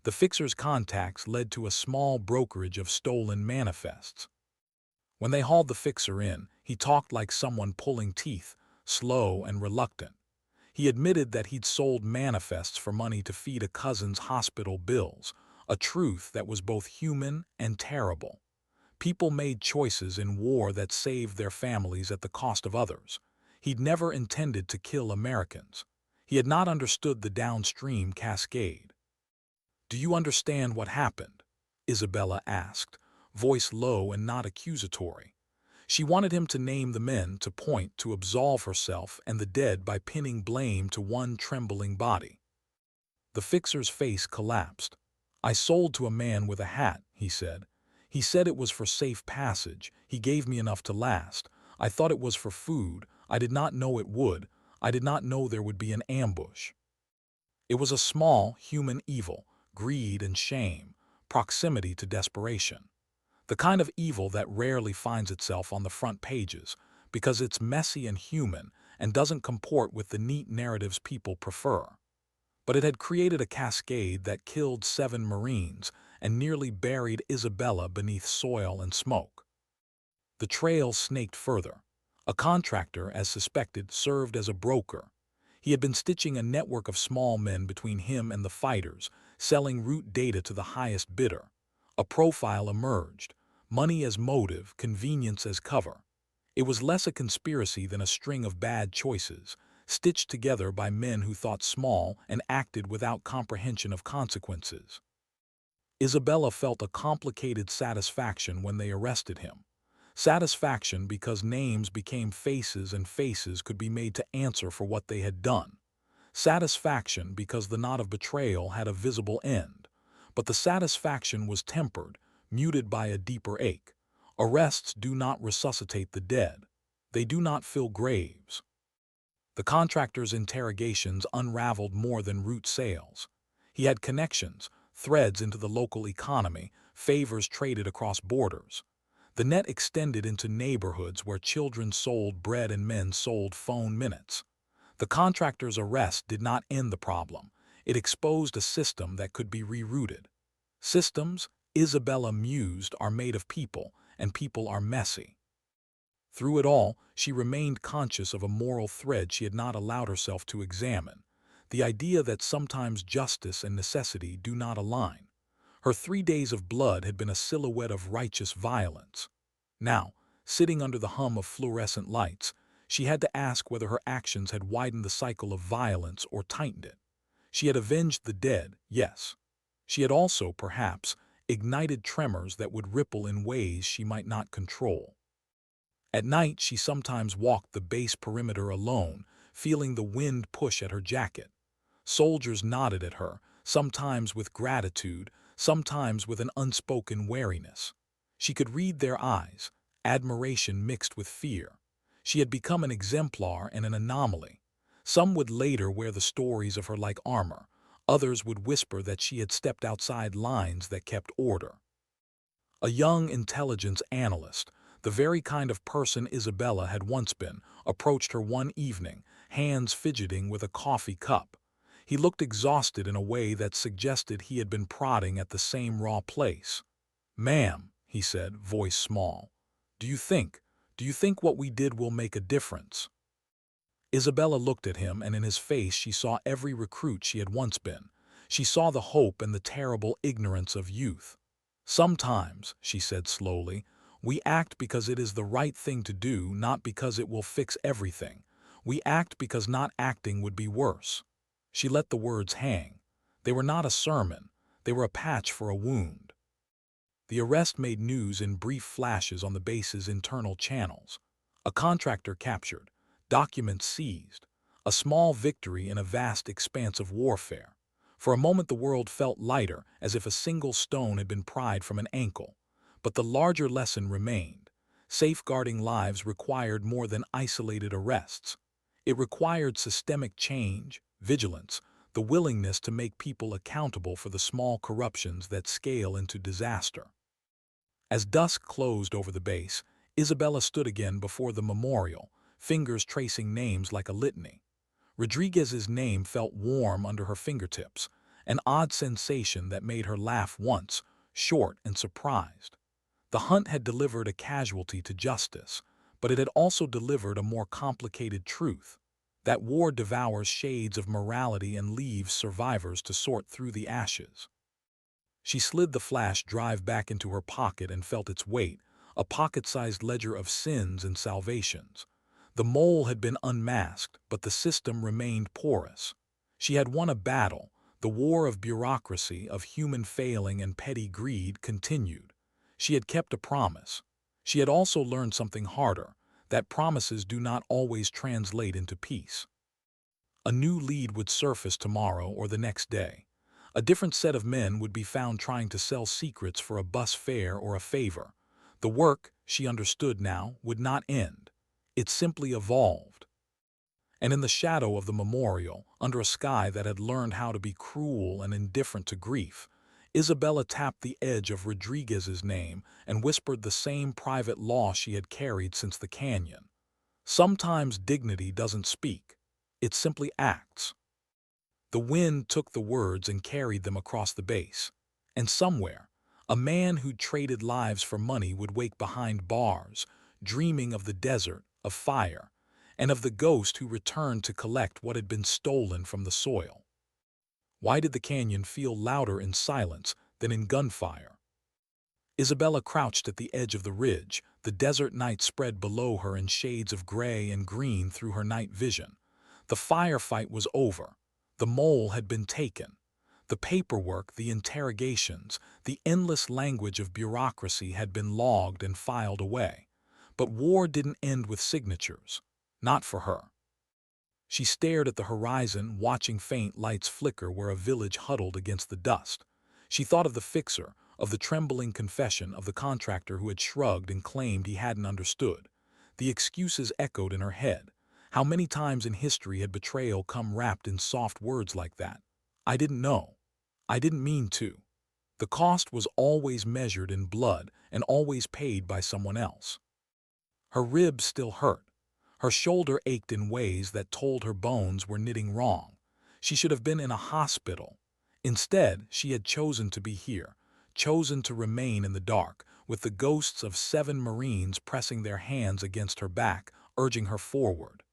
The fixer's contacts led to a small brokerage of stolen manifests. When they hauled the fixer in, he talked like someone pulling teeth, slow and reluctant. He admitted that he'd sold manifests for money to feed a cousin's hospital bills, a truth that was both human and terrible. People made choices in war that saved their families at the cost of others. He'd never intended to kill Americans. He had not understood the downstream cascade. "Do you understand what happened?" Isabella asked, voice low and not accusatory. She wanted him to name the men, to point, to absolve herself and the dead by pinning blame to one trembling body. The fixer's face collapsed. "I sold to a man with a hat," he said. "He said it was for safe passage. He gave me enough to last. I thought it was for food. I did not know it would. I did not know there would be an ambush." It was a small, human evil, greed and shame, proximity to desperation. The kind of evil that rarely finds itself on the front pages because it's messy and human and doesn't comport with the neat narratives people prefer. But it had created a cascade that killed 7 Marines and nearly buried Isabella beneath soil and smoke. The trail snaked further. A contractor, as suspected, served as a broker. He had been stitching a network of small men between him and the fighters, selling route data to the highest bidder. A profile emerged. Money as motive, convenience as cover. It was less a conspiracy than a string of bad choices, stitched together by men who thought small and acted without comprehension of consequences. Isabella felt a complicated satisfaction when they arrested him. Satisfaction because names became faces and faces could be made to answer for what they had done. Satisfaction because the knot of betrayal had a visible end. But the satisfaction was tempered, muted by a deeper ache. Arrests do not resuscitate the dead. They do not fill graves. The contractor's interrogations unraveled more than route sales. He had connections, threads into the local economy, favors traded across borders. The net extended into neighborhoods where children sold bread and men sold phone minutes. The contractor's arrest did not end the problem. It exposed a system that could be rerouted. Systems, Isabella mused, are made of people, and people are messy. Through it all, she remained conscious of a moral thread she had not allowed herself to examine, the idea that sometimes justice and necessity do not align. Her 3 days of blood had been a silhouette of righteous violence. Now, sitting under the hum of fluorescent lights, she had to ask whether her actions had widened the cycle of violence or tightened it. She had avenged the dead, yes. She had also, perhaps, ignited tremors that would ripple in ways she might not control. At night, she sometimes walked the base perimeter alone, feeling the wind push at her jacket. Soldiers nodded at her, sometimes with gratitude, sometimes with an unspoken wariness. She could read their eyes. admiration mixed with fear. She had become an exemplar and an anomaly. Some would later wear the stories of her like armor. Others would whisper that she had stepped outside lines that kept order. A young intelligence analyst, the very kind of person Isabella had once been, approached her one evening, hands fidgeting with a coffee cup. He looked exhausted in a way that suggested he had been prodding at the same raw place. "Ma'am," he said, voice small, "do you think, do you think what we did will make a difference?" Isabella looked at him, and in his face she saw every recruit she had once been. She saw the hope and the terrible ignorance of youth. "Sometimes," she said slowly, "we act because it is the right thing to do, not because it will fix everything. We act because not acting would be worse." She let the words hang. They were not a sermon. They were a patch for a wound. The arrest made news in brief flashes on the base's internal channels. A contractor captured, documents seized, a small victory in a vast expanse of warfare. For a moment the world felt lighter, as if a single stone had been pried from an ankle. But the larger lesson remained. Safeguarding lives required more than isolated arrests. It required systemic change, vigilance, the willingness to make people accountable for the small corruptions that scale into disaster. As dusk closed over the base, Isabella stood again before the memorial, fingers tracing names like a litany. Rodriguez's name felt warm under her fingertips, an odd sensation that made her laugh once, short and surprised. The hunt had delivered a casualty to justice, but it had also delivered a more complicated truth, that war devours shades of morality and leaves survivors to sort through the ashes. She slid the flash drive back into her pocket and felt its weight, a pocket-sized ledger of sins and salvations. The mole had been unmasked, but the system remained porous. She had won a battle. The war of bureaucracy, of human failing and petty greed continued. She had kept a promise. She had also learned something harder, that promises do not always translate into peace. A new lead would surface tomorrow or the next day. A different set of men would be found trying to sell secrets for a bus fare or a favor. The work, she understood now, would not end. It simply evolved. And in the shadow of the memorial, under a sky that had learned how to be cruel and indifferent to grief, Isabella tapped the edge of Rodriguez's name and whispered the same private law she had carried since the canyon. Sometimes dignity doesn't speak. It simply acts. The wind took the words and carried them across the base. And somewhere, a man who'd traded lives for money would wake behind bars, dreaming of the desert, of fire, and of the ghost who returned to collect what had been stolen from the soil. Why did the canyon feel louder in silence than in gunfire? Isabella crouched at the edge of the ridge, the desert night spread below her in shades of gray and green through her night vision. The firefight was over. The mole had been taken. The paperwork, the interrogations, the endless language of bureaucracy had been logged and filed away. But war didn't end with signatures. Not for her. She stared at the horizon, watching faint lights flicker where a village huddled against the dust. She thought of the fixer, of the trembling confession of the contractor who had shrugged and claimed he hadn't understood. The excuses echoed in her head. How many times in history had betrayal come wrapped in soft words like that? "I didn't know. I didn't mean to." The cost was always measured in blood and always paid by someone else. Her ribs still hurt. Her shoulder ached in ways that told her bones were knitting wrong. She should have been in a hospital. Instead, she had chosen to be here, chosen to remain in the dark, with the ghosts of 7 Marines pressing their hands against her back, urging her forward.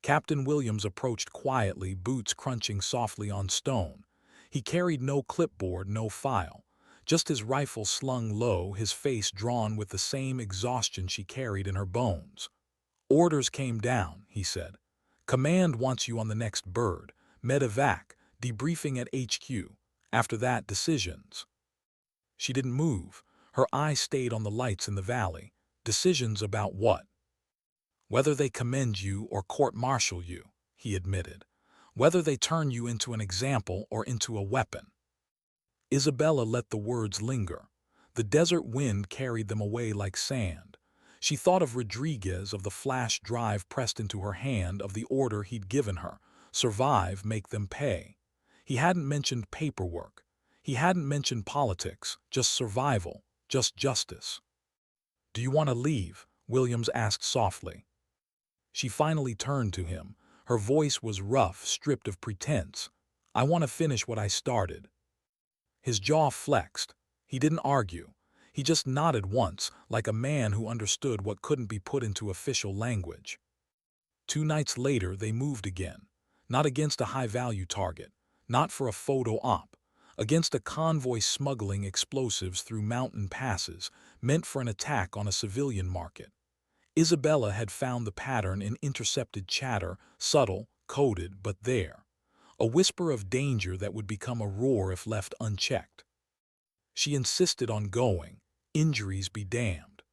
Captain Williams approached quietly, boots crunching softly on stone. He carried no clipboard, no file. Just his rifle slung low, his face drawn with the same exhaustion she carried in her bones. "Orders came down," he said. "Command wants you on the next bird. Medevac, debriefing at HQ. After that, decisions." She didn't move. Her eyes stayed on the lights in the valley. Decisions about what? "Whether they commend you or court-martial you," he admitted. "Whether they turn you into an example or into a weapon." Isabella let the words linger. The desert wind carried them away like sand. She thought of Rodriguez, of the flash drive pressed into her hand, of the order he'd given her: survive, make them pay. He hadn't mentioned paperwork. He hadn't mentioned politics, just survival, just justice. "Do you want to leave?" Williams asked softly. She finally turned to him. Her voice was rough, stripped of pretense. "I want to finish what I started." His jaw flexed. He didn't argue. He just nodded once, like a man who understood what couldn't be put into official language. 2 nights later, they moved again. Not against a high-value target. Not for a photo op. Against a convoy smuggling explosives through mountain passes, meant for an attack on a civilian market. Isabella had found the pattern in intercepted chatter, subtle, coded, but there. A whisper of danger that would become a roar if left unchecked. She insisted on going. Injuries be damned.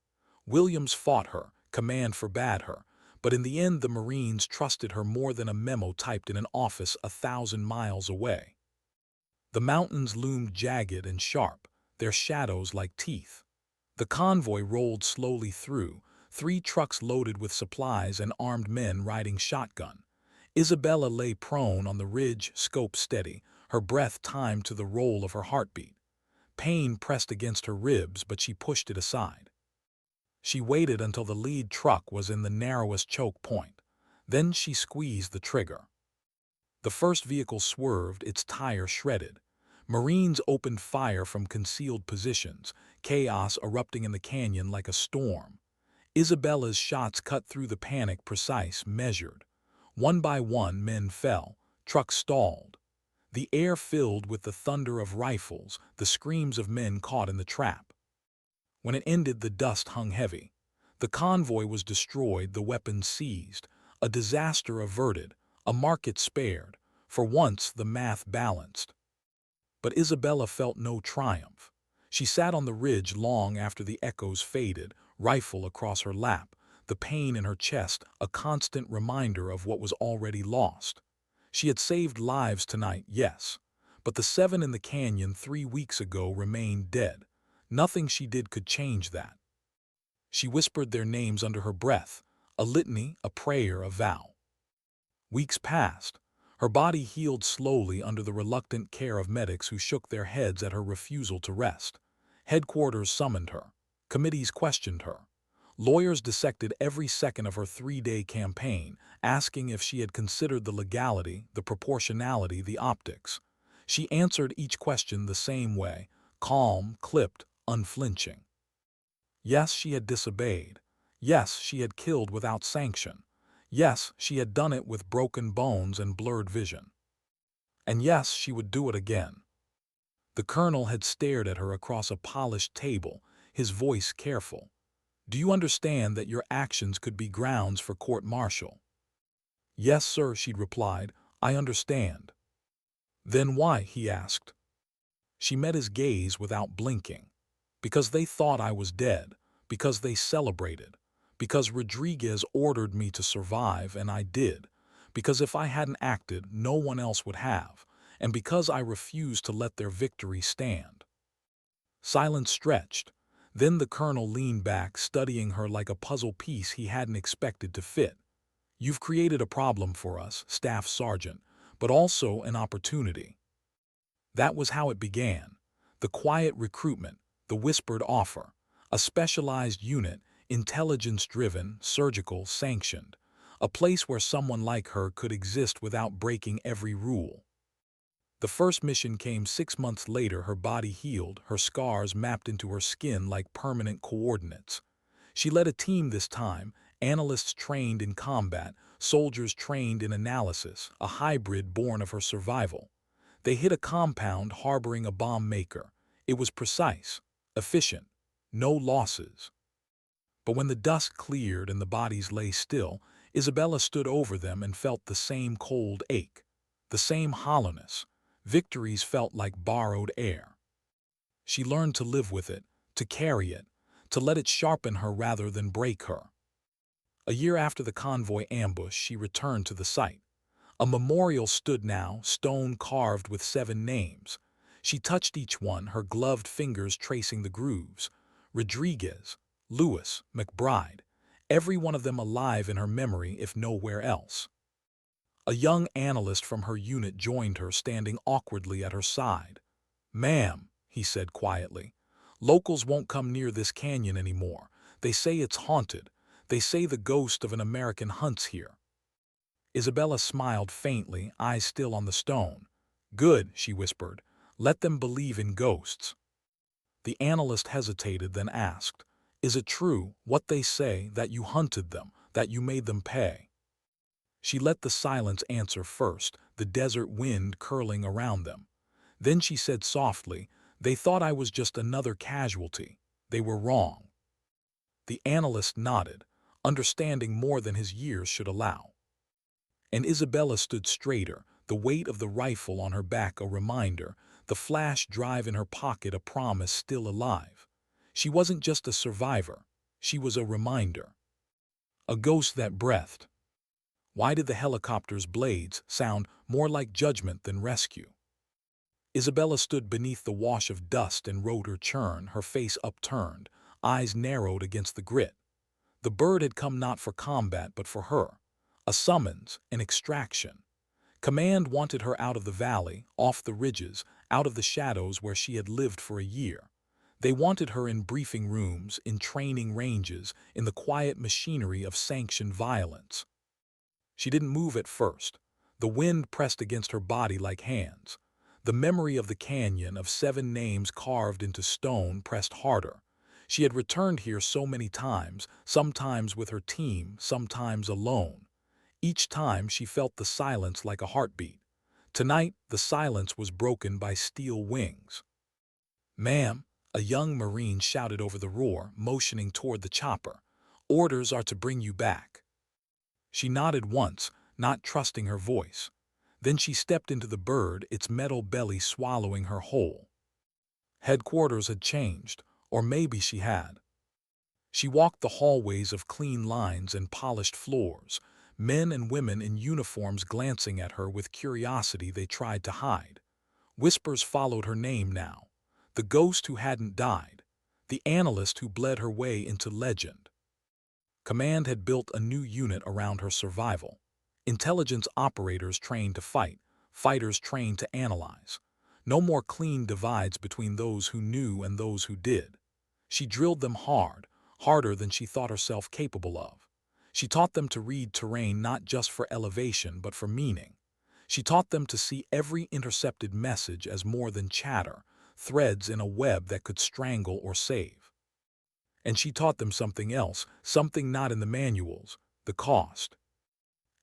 Williams fought her, command forbade her, but in the end the Marines trusted her more than a memo typed in an office 1,000 miles away. The mountains loomed jagged and sharp, their shadows like teeth. The convoy rolled slowly through, 3 trucks loaded with supplies and armed men riding shotgun. Isabella lay prone on the ridge, scope steady, her breath timed to the roll of her heartbeat. Pain pressed against her ribs, but she pushed it aside. She waited until the lead truck was in the narrowest choke point. Then she squeezed the trigger. The first vehicle swerved, its tire shredded. Marines opened fire from concealed positions, chaos erupting in the canyon like a storm. Isabella's shots cut through the panic, precise, measured. One by one, men fell, trucks stalled. The air filled with the thunder of rifles, the screams of men caught in the trap. When it ended, the dust hung heavy. The convoy was destroyed, the weapons seized, a disaster averted, a market spared. For once, the math balanced. But Isabella felt no triumph. She sat on the ridge long after the echoes faded, rifle across her lap, the pain in her chest a constant reminder of what was already lost. She had saved lives tonight, yes, but the 7 in the canyon 3 weeks ago remained dead. Nothing she did could change that. She whispered their names under her breath, a litany, a prayer, a vow. Weeks passed. Her body healed slowly under the reluctant care of medics who shook their heads at her refusal to rest. Headquarters summoned her. Committees questioned her. Lawyers dissected every second of her 3-day campaign, asking if she had considered the legality, the proportionality, the optics. She answered each question the same way, calm, clipped, unflinching. Yes, she had disobeyed. Yes, she had killed without sanction. Yes, she had done it with broken bones and blurred vision. And yes, she would do it again. The colonel had stared at her across a polished table, his voice careful. "Do you understand that your actions could be grounds for court-martial?" "Yes, sir," she'd replied. "I understand." "Then why?" he asked. She met his gaze without blinking. "Because they thought I was dead. Because they celebrated. Because Rodriguez ordered me to survive, and I did. Because if I hadn't acted, no one else would have. And because I refused to let their victory stand." Silence stretched. Then the colonel leaned back, studying her like a puzzle piece he hadn't expected to fit. "You've created a problem for us, Staff Sergeant, but also an opportunity." That was how it began. The quiet recruitment, the whispered offer. A specialized unit, intelligence-driven, surgical, sanctioned. A place where someone like her could exist without breaking every rule. The first mission came 6 months later, her body healed, her scars mapped into her skin like permanent coordinates. She led a team this time, analysts trained in combat, soldiers trained in analysis, a hybrid born of her survival. They hit a compound harboring a bomb maker. It was precise, efficient, no losses. But when the dust cleared and the bodies lay still, Isabella stood over them and felt the same cold ache, the same hollowness. Victories felt like borrowed air. She learned to live with it, to carry it, to let it sharpen her rather than break her. A year after the convoy ambush, she returned to the site. A memorial stood now, stone carved with 7 names. She touched each one, her gloved fingers tracing the grooves. Rodriguez, Lewis, McBride, every one of them alive in her memory if nowhere else. A young analyst from her unit joined her, standing awkwardly at her side. "Ma'am," he said quietly, "locals won't come near this canyon anymore. They say it's haunted. They say the ghost of an American hunts here." Isabella smiled faintly, eyes still on the stone. "Good," she whispered. "Let them believe in ghosts." The analyst hesitated, then asked, "Is it true, what they say, that you hunted them, that you made them pay?" She let the silence answer first, the desert wind curling around them. Then she said softly, "They thought I was just another casualty. They were wrong." The analyst nodded, understanding more than his years should allow. And Isabella stood straighter, the weight of the rifle on her back a reminder, the flash drive in her pocket a promise still alive. She wasn't just a survivor, she was a reminder. A ghost that breathed. Why did the helicopter's blades sound more like judgment than rescue? Isabella stood beneath the wash of dust and rotor churn, her face upturned, eyes narrowed against the grit. The bird had come not for combat but for her. A summons, an extraction. Command wanted her out of the valley, off the ridges, out of the shadows where she had lived for a year. They wanted her in briefing rooms, in training ranges, in the quiet machinery of sanctioned violence. She didn't move at first. The wind pressed against her body like hands. The memory of the canyon, of 7 names carved into stone, pressed harder. She had returned here so many times, sometimes with her team, sometimes alone. Each time she felt the silence like a heartbeat. Tonight, the silence was broken by steel wings. "Ma'am," a young Marine shouted over the roar, motioning toward the chopper. "Orders are to bring you back." She nodded once, not trusting her voice. Then she stepped into the bird, its metal belly swallowing her whole. Headquarters had changed, or maybe she had. She walked the hallways of clean lines and polished floors, men and women in uniforms glancing at her with curiosity they tried to hide. Whispers followed her name now. The ghost who hadn't died. The analyst who bled her way into legend. Command had built a new unit around her survival. Intelligence operators trained to fight, fighters trained to analyze. No more clean divides between those who knew and those who did. She drilled them hard, harder than she thought herself capable of. She taught them to read terrain not just for elevation but for meaning. She taught them to see every intercepted message as more than chatter, threads in a web that could strangle or save. And she taught them something else, something not in the manuals: the cost.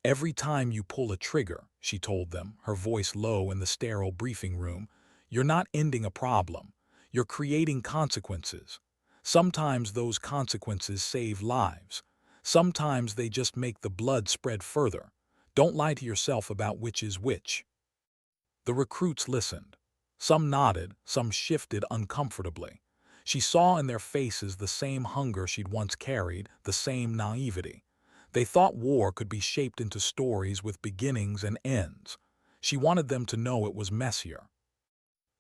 "Every time you pull a trigger," she told them, her voice low in the sterile briefing room, "you're not ending a problem. You're creating consequences. Sometimes those consequences save lives. Sometimes they just make the blood spread further. Don't lie to yourself about which is which." The recruits listened. Some nodded, some shifted uncomfortably. She saw in their faces the same hunger she'd once carried, the same naivety. They thought war could be shaped into stories with beginnings and ends. She wanted them to know it was messier.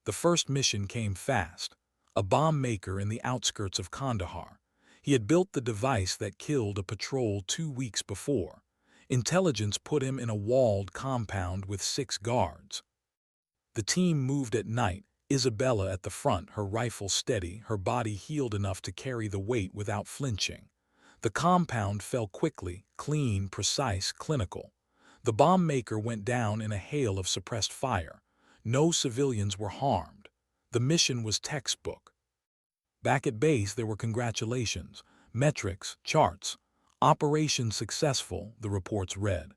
The first mission came fast. A bomb maker in the outskirts of Kandahar. He had built the device that killed a patrol 2 weeks before. Intelligence put him in a walled compound with 6 guards. The team moved at night, Isabella at the front, her rifle steady, her body healed enough to carry the weight without flinching. The compound fell quickly, clean, precise, clinical. The bomb maker went down in a hail of suppressed fire. No civilians were harmed. The mission was textbook. Back at base there were congratulations, metrics, charts. "Operation successful," the reports read.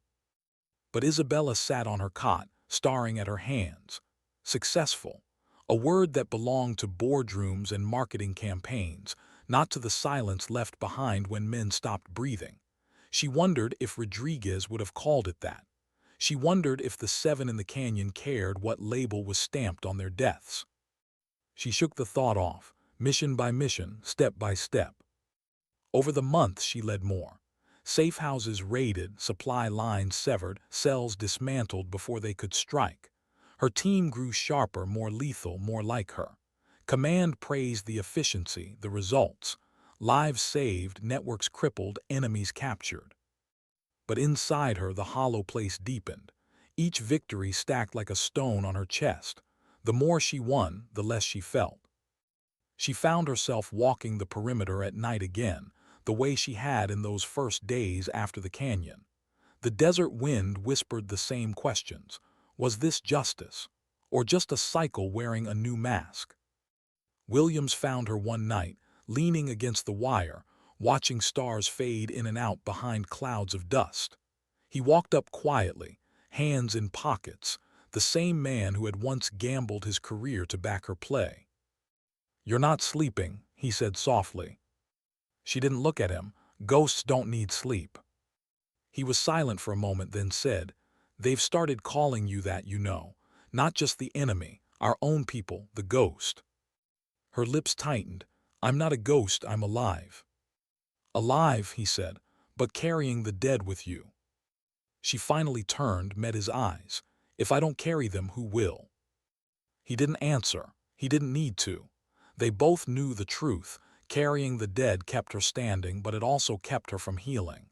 But Isabella sat on her cot, staring at her hands. Successful. A word that belonged to boardrooms and marketing campaigns, not to the silence left behind when men stopped breathing. She wondered if Rodriguez would have called it that. She wondered if the 7 in the canyon cared what label was stamped on their deaths. She shook the thought off, mission by mission, step by step. Over the months she led more. Safe houses raided, supply lines severed, cells dismantled before they could strike. Her team grew sharper, more lethal, more like her. Command praised the efficiency, the results. Lives saved, networks crippled, enemies captured. But inside her, the hollow place deepened. Each victory stacked like a stone on her chest. The more she won, the less she felt. She found herself walking the perimeter at night again, the way she had in those first days after the canyon. The desert wind whispered the same questions. Was this justice? Or just a cycle wearing a new mask? Williams found her one night, leaning against the wire, watching stars fade in and out behind clouds of dust. He walked up quietly, hands in pockets, the same man who had once gambled his career to back her play. "You're not sleeping," he said softly. She didn't look at him. Ghosts don't need sleep. He was silent for a moment, then said, "They've started calling you that, you know. Not just the enemy, our own people, the ghost." Her lips tightened. "I'm not a ghost, I'm alive." "Alive," he said, "but carrying the dead with you." She finally turned, met his eyes. "If I don't carry them, who will?" He didn't answer. He didn't need to. They both knew the truth. Carrying the dead kept her standing, but it also kept her from healing.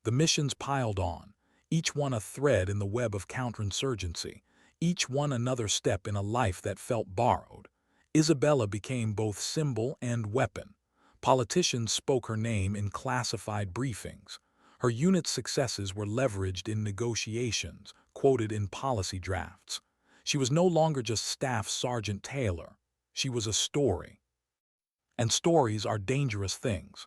The missions piled on, each one a thread in the web of counterinsurgency, each one another step in a life that felt borrowed. Isabella became both symbol and weapon. Politicians spoke her name in classified briefings. Her unit's successes were leveraged in negotiations, quoted in policy drafts. She was no longer just Staff Sergeant Taylor. She was a story. And stories are dangerous things.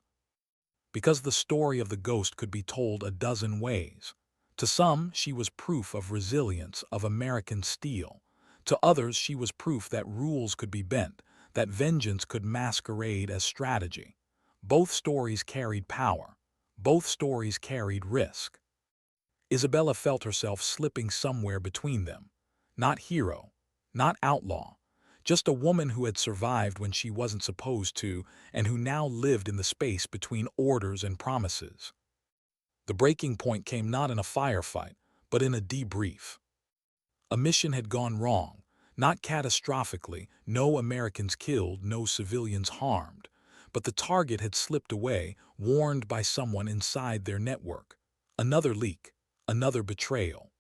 Because the story of the ghost could be told a dozen ways. To some, she was proof of resilience, of American steel. To others, she was proof that rules could be bent, that vengeance could masquerade as strategy. Both stories carried power. Both stories carried risk. Isabella felt herself slipping somewhere between them. Not hero, not outlaw, just a woman who had survived when she wasn't supposed to and who now lived in the space between orders and promises. The breaking point came not in a firefight, but in a debrief. A mission had gone wrong, not catastrophically, no Americans killed, no civilians harmed, but the target had slipped away, warned by someone inside their network. Another leak, another betrayal.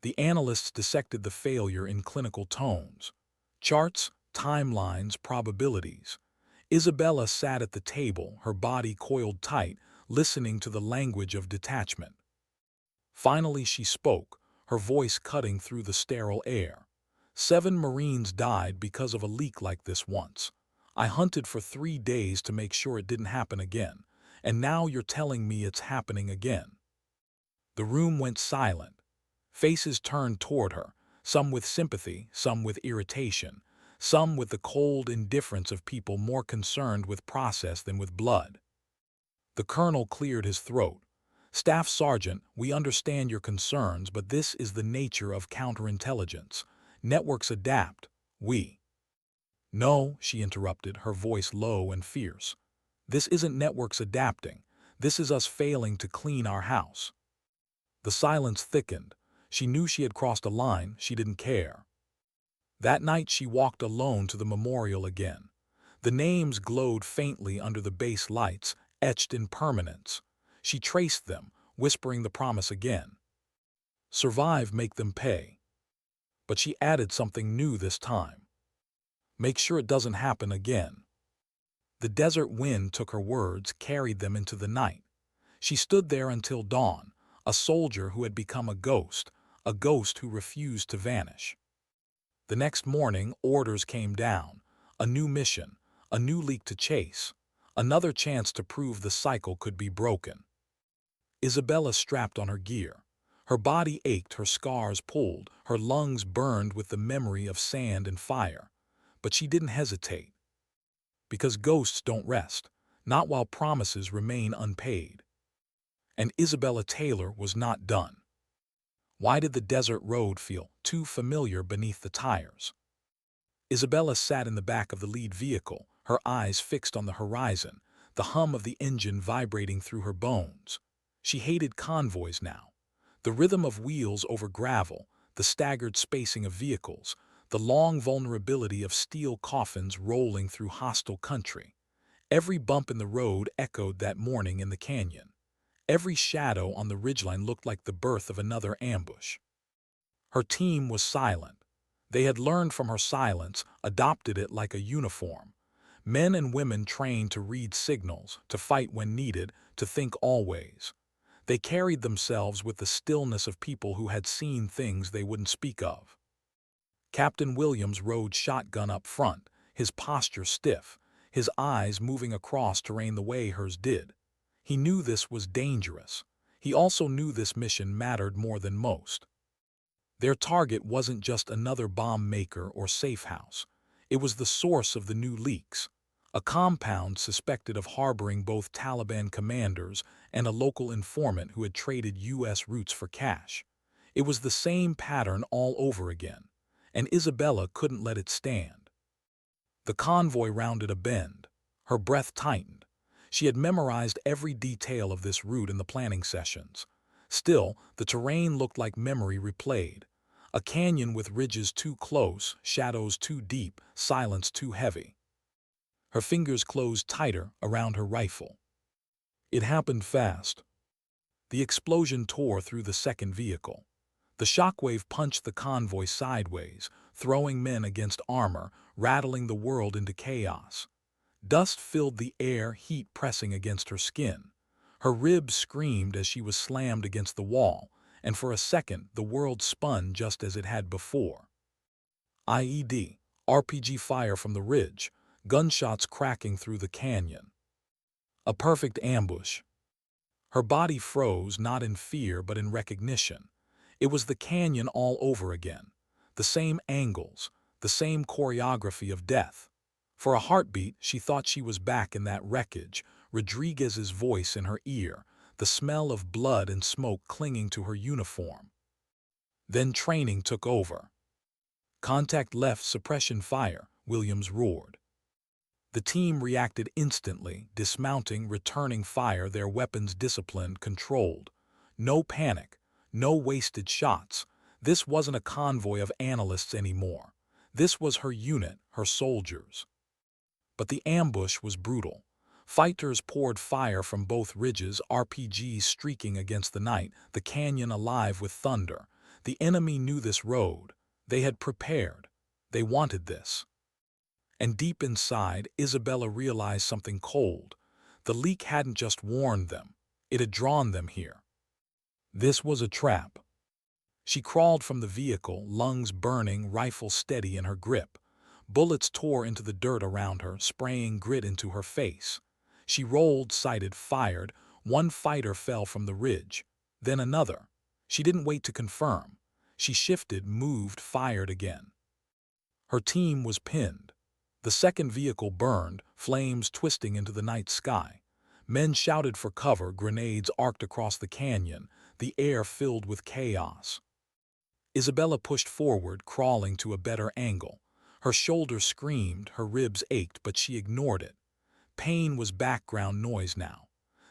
The analysts dissected the failure in clinical tones. Charts, timelines, probabilities. Isabella sat at the table, her body coiled tight, listening to the language of detachment. Finally she spoke, her voice cutting through the sterile air. 7 Marines died because of a leak like this once. I hunted for 3 days to make sure it didn't happen again, and now you're telling me it's happening again. The room went silent. Faces turned toward her, some with sympathy, some with irritation, some with the cold indifference of people more concerned with process than with blood. The colonel cleared his throat. "Staff Sergeant, we understand your concerns, but this is the nature of counterintelligence. Networks adapt. We—" "No," she interrupted, her voice low and fierce. "This isn't networks adapting. This is us failing to clean our house." The silence thickened. She knew she had crossed a line. She didn't care. That night she walked alone to the memorial again. The names glowed faintly under the base lights, etched in permanence. She traced them, whispering the promise again. Survive, make them pay. But she added something new this time. Make sure it doesn't happen again. The desert wind took her words, carried them into the night. She stood there until dawn, a soldier who had become a ghost who refused to vanish. The next morning, orders came down. A new mission, a new leak to chase, another chance to prove the cycle could be broken. Isabella strapped on her gear. Her body ached, her scars pulled, her lungs burned with the memory of sand and fire. But she didn't hesitate. Because ghosts don't rest, not while promises remain unpaid. And Isabella Taylor was not done. Why did the desert road feel too familiar beneath the tires? Isabella sat in the back of the lead vehicle, her eyes fixed on the horizon, the hum of the engine vibrating through her bones. She hated convoys now. The rhythm of wheels over gravel, the staggered spacing of vehicles, the long vulnerability of steel coffins rolling through hostile country. Every bump in the road echoed that morning in the canyon. Every shadow on the ridgeline looked like the birth of another ambush. Her team was silent. They had learned from her silence, adopted it like a uniform. Men and women trained to read signals, to fight when needed, to think always. They carried themselves with the stillness of people who had seen things they wouldn't speak of. Captain Williams rode shotgun up front, his posture stiff, his eyes moving across terrain the way hers did. He knew this was dangerous. He also knew this mission mattered more than most. Their target wasn't just another bomb maker or safe house. It was the source of the new leaks, a compound suspected of harboring both Taliban commanders and a local informant who had traded U.S. routes for cash. It was the same pattern all over again, and Isabella couldn't let it stand. The convoy rounded a bend. Her breath tightened. She had memorized every detail of this route in the planning sessions. Still, the terrain looked like memory replayed. A canyon with ridges too close, shadows too deep, silence too heavy. Her fingers closed tighter around her rifle. It happened fast. The explosion tore through the second vehicle. The shockwave punched the convoy sideways, throwing men against armor, rattling the world into chaos. Dust filled the air, heat pressing against her skin. Her ribs screamed as she was slammed against the wall, and for a second the world spun just as it had before. IED, RPG fire from the ridge, gunshots cracking through the canyon. A perfect ambush. Her body froze, not in fear but in recognition. It was the canyon all over again. The same angles, the same choreography of death. For a heartbeat, she thought she was back in that wreckage, Rodriguez's voice in her ear, the smell of blood and smoke clinging to her uniform. Then training took over. Contact left, suppression fire, Williams roared. The team reacted instantly, dismounting, returning fire, their weapons disciplined, controlled. No panic, no wasted shots. This wasn't a convoy of analysts anymore. This was her unit, her soldiers. But the ambush was brutal. Fighters poured fire from both ridges, RPGs streaking against the night, the canyon alive with thunder. The enemy knew this road. They had prepared. They wanted this. And deep inside, Isabella realized something cold. The leak hadn't just warned them. It had drawn them here. This was a trap. She crawled from the vehicle, lungs burning, rifle steady in her grip. Bullets tore into the dirt around her, spraying grit into her face. She rolled, sighted, fired. One fighter fell from the ridge. Then another. She didn't wait to confirm. She shifted, moved, fired again. Her team was pinned. The second vehicle burned, flames twisting into the night sky. Men shouted for cover, grenades arced across the canyon, the air filled with chaos. Isabella pushed forward, crawling to a better angle. Her shoulders screamed, her ribs ached, but she ignored it. Pain was background noise now.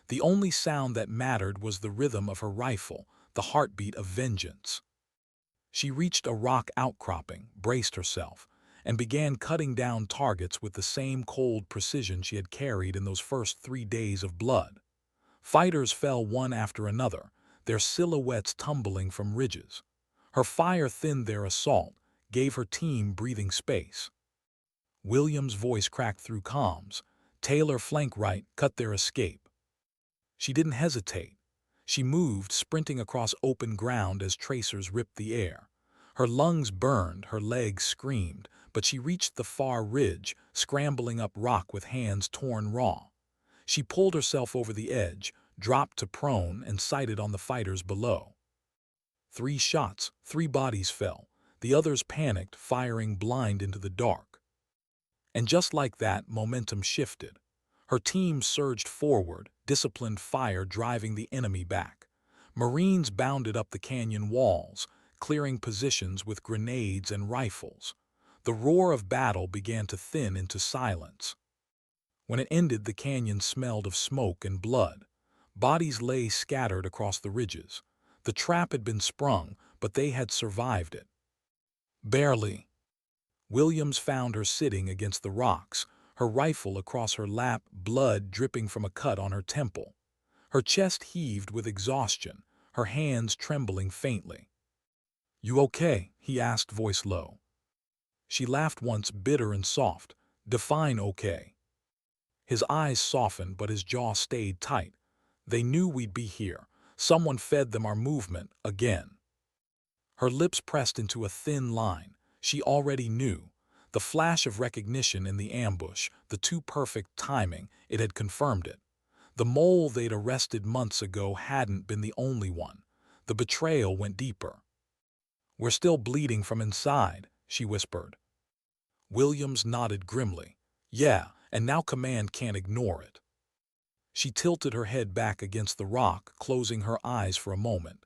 The only sound that mattered was the rhythm of her rifle, the heartbeat of vengeance. She reached a rock outcropping, braced herself, and began cutting down targets with the same cold precision she had carried in those first 3 days of blood. Fighters fell one after another, their silhouettes tumbling from ridges. Her fire thinned their assault, gave her team breathing space. Williams' voice cracked through comms. Taylor, flank right, cut their escape. She didn't hesitate. She moved, sprinting across open ground as tracers ripped the air. Her lungs burned, her legs screamed, but she reached the far ridge, scrambling up rock with hands torn raw. She pulled herself over the edge, dropped to prone, and sighted on the fighters below. 3 shots, 3 bodies fell. The others panicked, firing blind into the dark. And just like that, momentum shifted. Her team surged forward, disciplined fire driving the enemy back. Marines bounded up the canyon walls, clearing positions with grenades and rifles. The roar of battle began to thin into silence. When it ended, the canyon smelled of smoke and blood. Bodies lay scattered across the ridges. The trap had been sprung, but they had survived it. Barely. Williams found her sitting against the rocks, her rifle across her lap, blood dripping from a cut on her temple. Her chest heaved with exhaustion, her hands trembling faintly. "You okay?" he asked, voice low. She laughed once, bitter and soft. "Define okay." His eyes softened, but his jaw stayed tight. "They knew we'd be here. Someone fed them our movement again." Her lips pressed into a thin line. She already knew. The flash of recognition in the ambush, the too perfect timing, it had confirmed it. The mole they'd arrested months ago hadn't been the only one. The betrayal went deeper. "We're still bleeding from inside," she whispered. Williams nodded grimly. "Yeah, and now command can't ignore it." She tilted her head back against the rock, closing her eyes for a moment.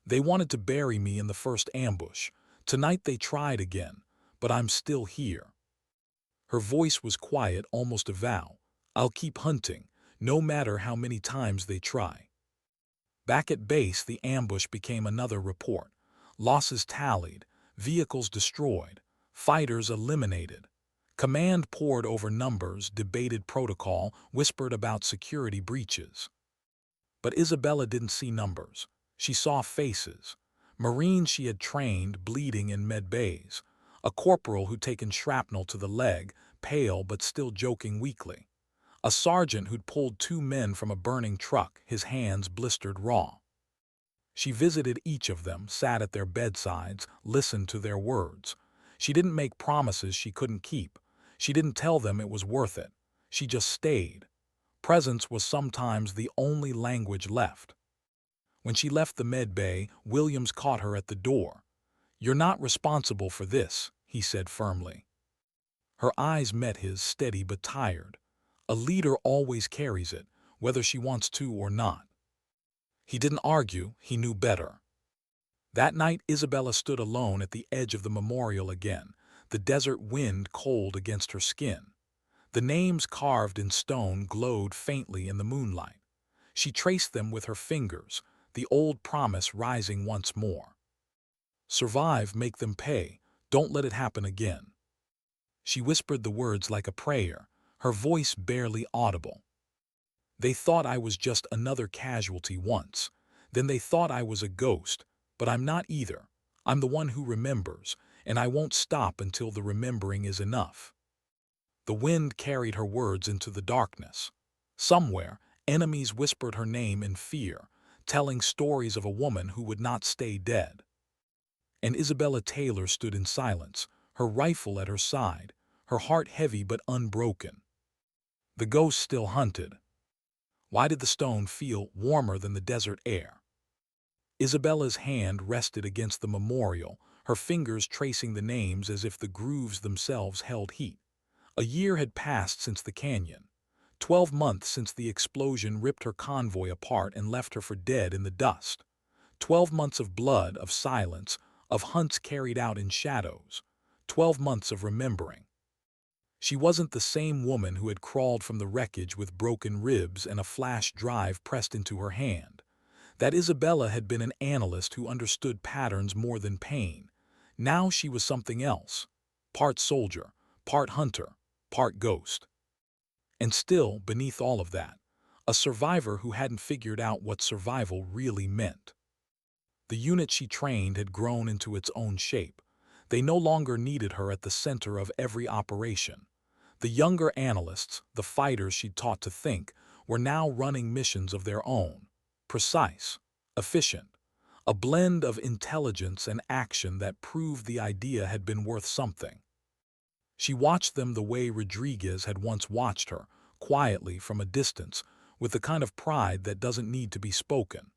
"They wanted to bury me in the first ambush. Tonight they tried again, but I'm still here." Her voice was quiet, almost a vow. "I'll keep hunting, no matter how many times they try." Back at base, the ambush became another report. Losses tallied, vehicles destroyed, fighters eliminated. Command pored over numbers, debated protocol, whispered about security breaches. But Isabella didn't see numbers. She saw faces. Marines she had trained, bleeding in med bays. A corporal who'd taken shrapnel to the leg, pale but still joking weakly. A sergeant who'd pulled two men from a burning truck, his hands blistered raw. She visited each of them, sat at their bedsides, listened to their words. She didn't make promises she couldn't keep. She didn't tell them it was worth it. She just stayed. Presence was sometimes the only language left. When she left the med bay, Williams caught her at the door. "You're not responsible for this," he said firmly. Her eyes met his, steady but tired. A leader always carries it, whether she wants to or not. He didn't argue, he knew better. That night, Isabella stood alone at the edge of the memorial again, the desert wind cold against her skin. The names carved in stone glowed faintly in the moonlight. She traced them with her fingers, the old promise rising once more. "Survive, make them pay, don't let it happen again." She whispered the words like a prayer, her voice barely audible. "They thought I was just another casualty once. Then they thought I was a ghost, but I'm not either. I'm the one who remembers, and I won't stop until the remembering is enough." The wind carried her words into the darkness. Somewhere, enemies whispered her name in fear, telling stories of a woman who would not stay dead. And Isabella Taylor stood in silence, her rifle at her side, her heart heavy but unbroken. The ghost still hunted. Why did the stone feel warmer than the desert air? Isabella's hand rested against the memorial, her fingers tracing the names as if the grooves themselves held heat. A year had passed since the canyon. 12 months since the explosion ripped her convoy apart and left her for dead in the dust. 12 months of blood, of silence, of hunts carried out in shadows. 12 months of remembering. She wasn't the same woman who had crawled from the wreckage with broken ribs and a flash drive pressed into her hand. That Isabella had been an analyst who understood patterns more than pain. Now she was something else. Part soldier, part hunter, part ghost. And still, beneath all of that, a survivor who hadn't figured out what survival really meant. The unit she trained had grown into its own shape. They no longer needed her at the center of every operation. The younger analysts, the fighters she'd taught to think, were now running missions of their own. Precise, efficient, a blend of intelligence and action that proved the idea had been worth something. She watched them the way Rodriguez had once watched her, quietly from a distance, with the kind of pride that doesn't need to be spoken.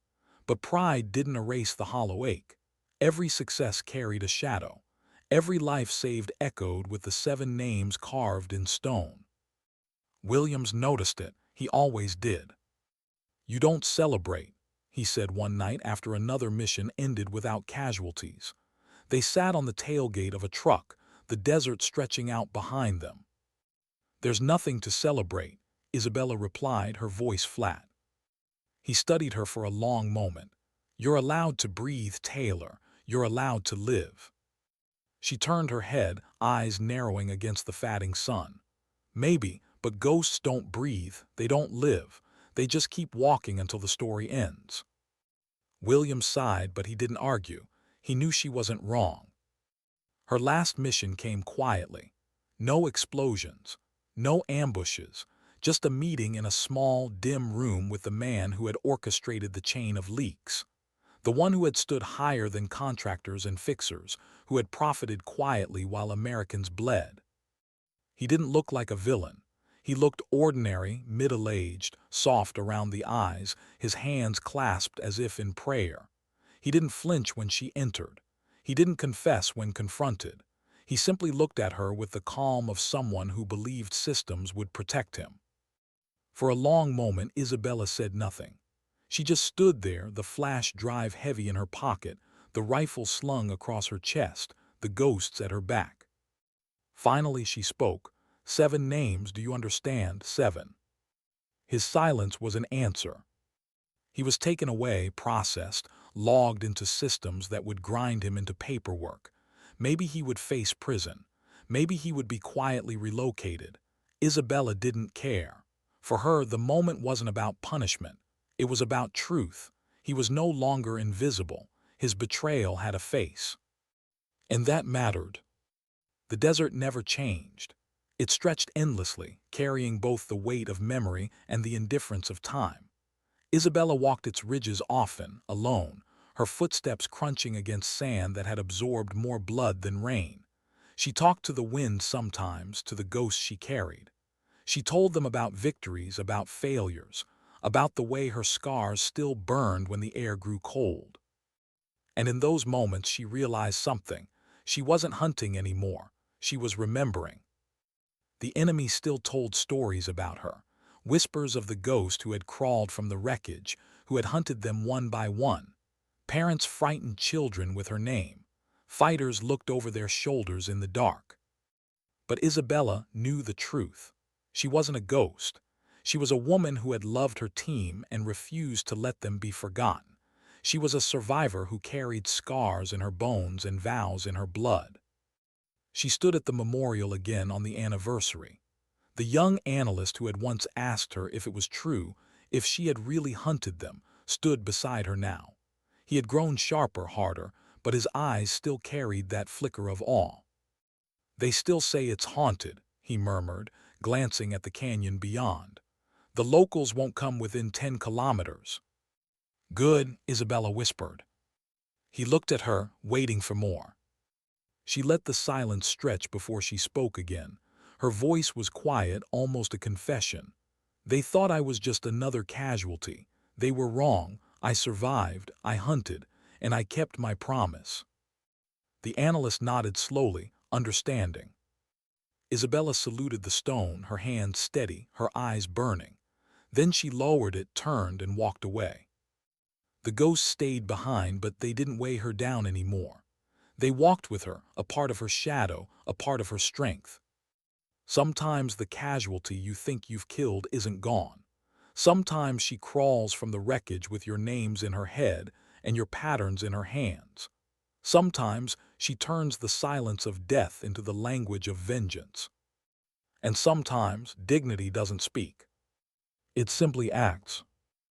But pride didn't erase the hollow ache. Every success carried a shadow. Every life saved echoed with the 7 names carved in stone. Williams noticed it. He always did. "You don't celebrate," he said one night after another mission ended without casualties. They sat on the tailgate of a truck, the desert stretching out behind them. "There's nothing to celebrate," Isabella replied, her voice flat. He studied her for a long moment. "You're allowed to breathe, Taylor. You're allowed to live." She turned her head, eyes narrowing against the fatting sun. Maybe, but ghosts don't breathe, they don't live. They just keep walking until the story ends. William sighed, but he didn't argue. He knew she wasn't wrong. Her last mission came quietly. No explosions, no ambushes, just a meeting in a small, dim room with the man who had orchestrated the chain of leaks. The one who had stood higher than contractors and fixers, who had profited quietly while Americans bled. He didn't look like a villain. He looked ordinary, middle-aged, soft around the eyes, his hands clasped as if in prayer. He didn't flinch when she entered. He didn't confess when confronted. He simply looked at her with the calm of someone who believed systems would protect him. For a long moment, Isabella said nothing. She just stood there, the flash drive heavy in her pocket, the rifle slung across her chest, the ghosts at her back. Finally she spoke. 7 names, do you understand? 7. His silence was an answer. He was taken away, processed, logged into systems that would grind him into paperwork. Maybe he would face prison. Maybe he would be quietly relocated. Isabella didn't care. For her, the moment wasn't about punishment. It was about truth. He was no longer invisible. His betrayal had a face. And that mattered. The desert never changed. It stretched endlessly, carrying both the weight of memory and the indifference of time. Isabella walked its ridges often, alone, her footsteps crunching against sand that had absorbed more blood than rain. She talked to the wind sometimes, to the ghosts she carried. She told them about victories, about failures, about the way her scars still burned when the air grew cold. And in those moments she realized something. She wasn't hunting anymore. She was remembering. The enemy still told stories about her, whispers of the ghost who had crawled from the wreckage, who had hunted them one by one. Parents frightened children with her name. Fighters looked over their shoulders in the dark. But Isabella knew the truth. She wasn't a ghost. She was a woman who had loved her team and refused to let them be forgotten. She was a survivor who carried scars in her bones and vows in her blood. She stood at the memorial again on the anniversary. The young analyst who had once asked her if it was true, if she had really hunted them, stood beside her now. He had grown sharper, harder, but his eyes still carried that flicker of awe. "They still say it's haunted," he murmured, glancing at the canyon beyond. "The locals won't come within 10 kilometers. "Good," Isabella whispered. He looked at her, waiting for more. She let the silence stretch before she spoke again. Her voice was quiet, almost a confession. "They thought I was just another casualty. They were wrong. I survived, I hunted, and I kept my promise." The analyst nodded slowly, understanding. Isabella saluted the stone, her hand steady, her eyes burning. Then she lowered it, turned, and walked away. The ghosts stayed behind, but they didn't weigh her down anymore. They walked with her, a part of her shadow, a part of her strength. Sometimes the casualty you think you've killed isn't gone. Sometimes she crawls from the wreckage with your names in her head and your patterns in her hands. Sometimes she turns the silence of death into the language of vengeance. And sometimes dignity doesn't speak. It simply acts.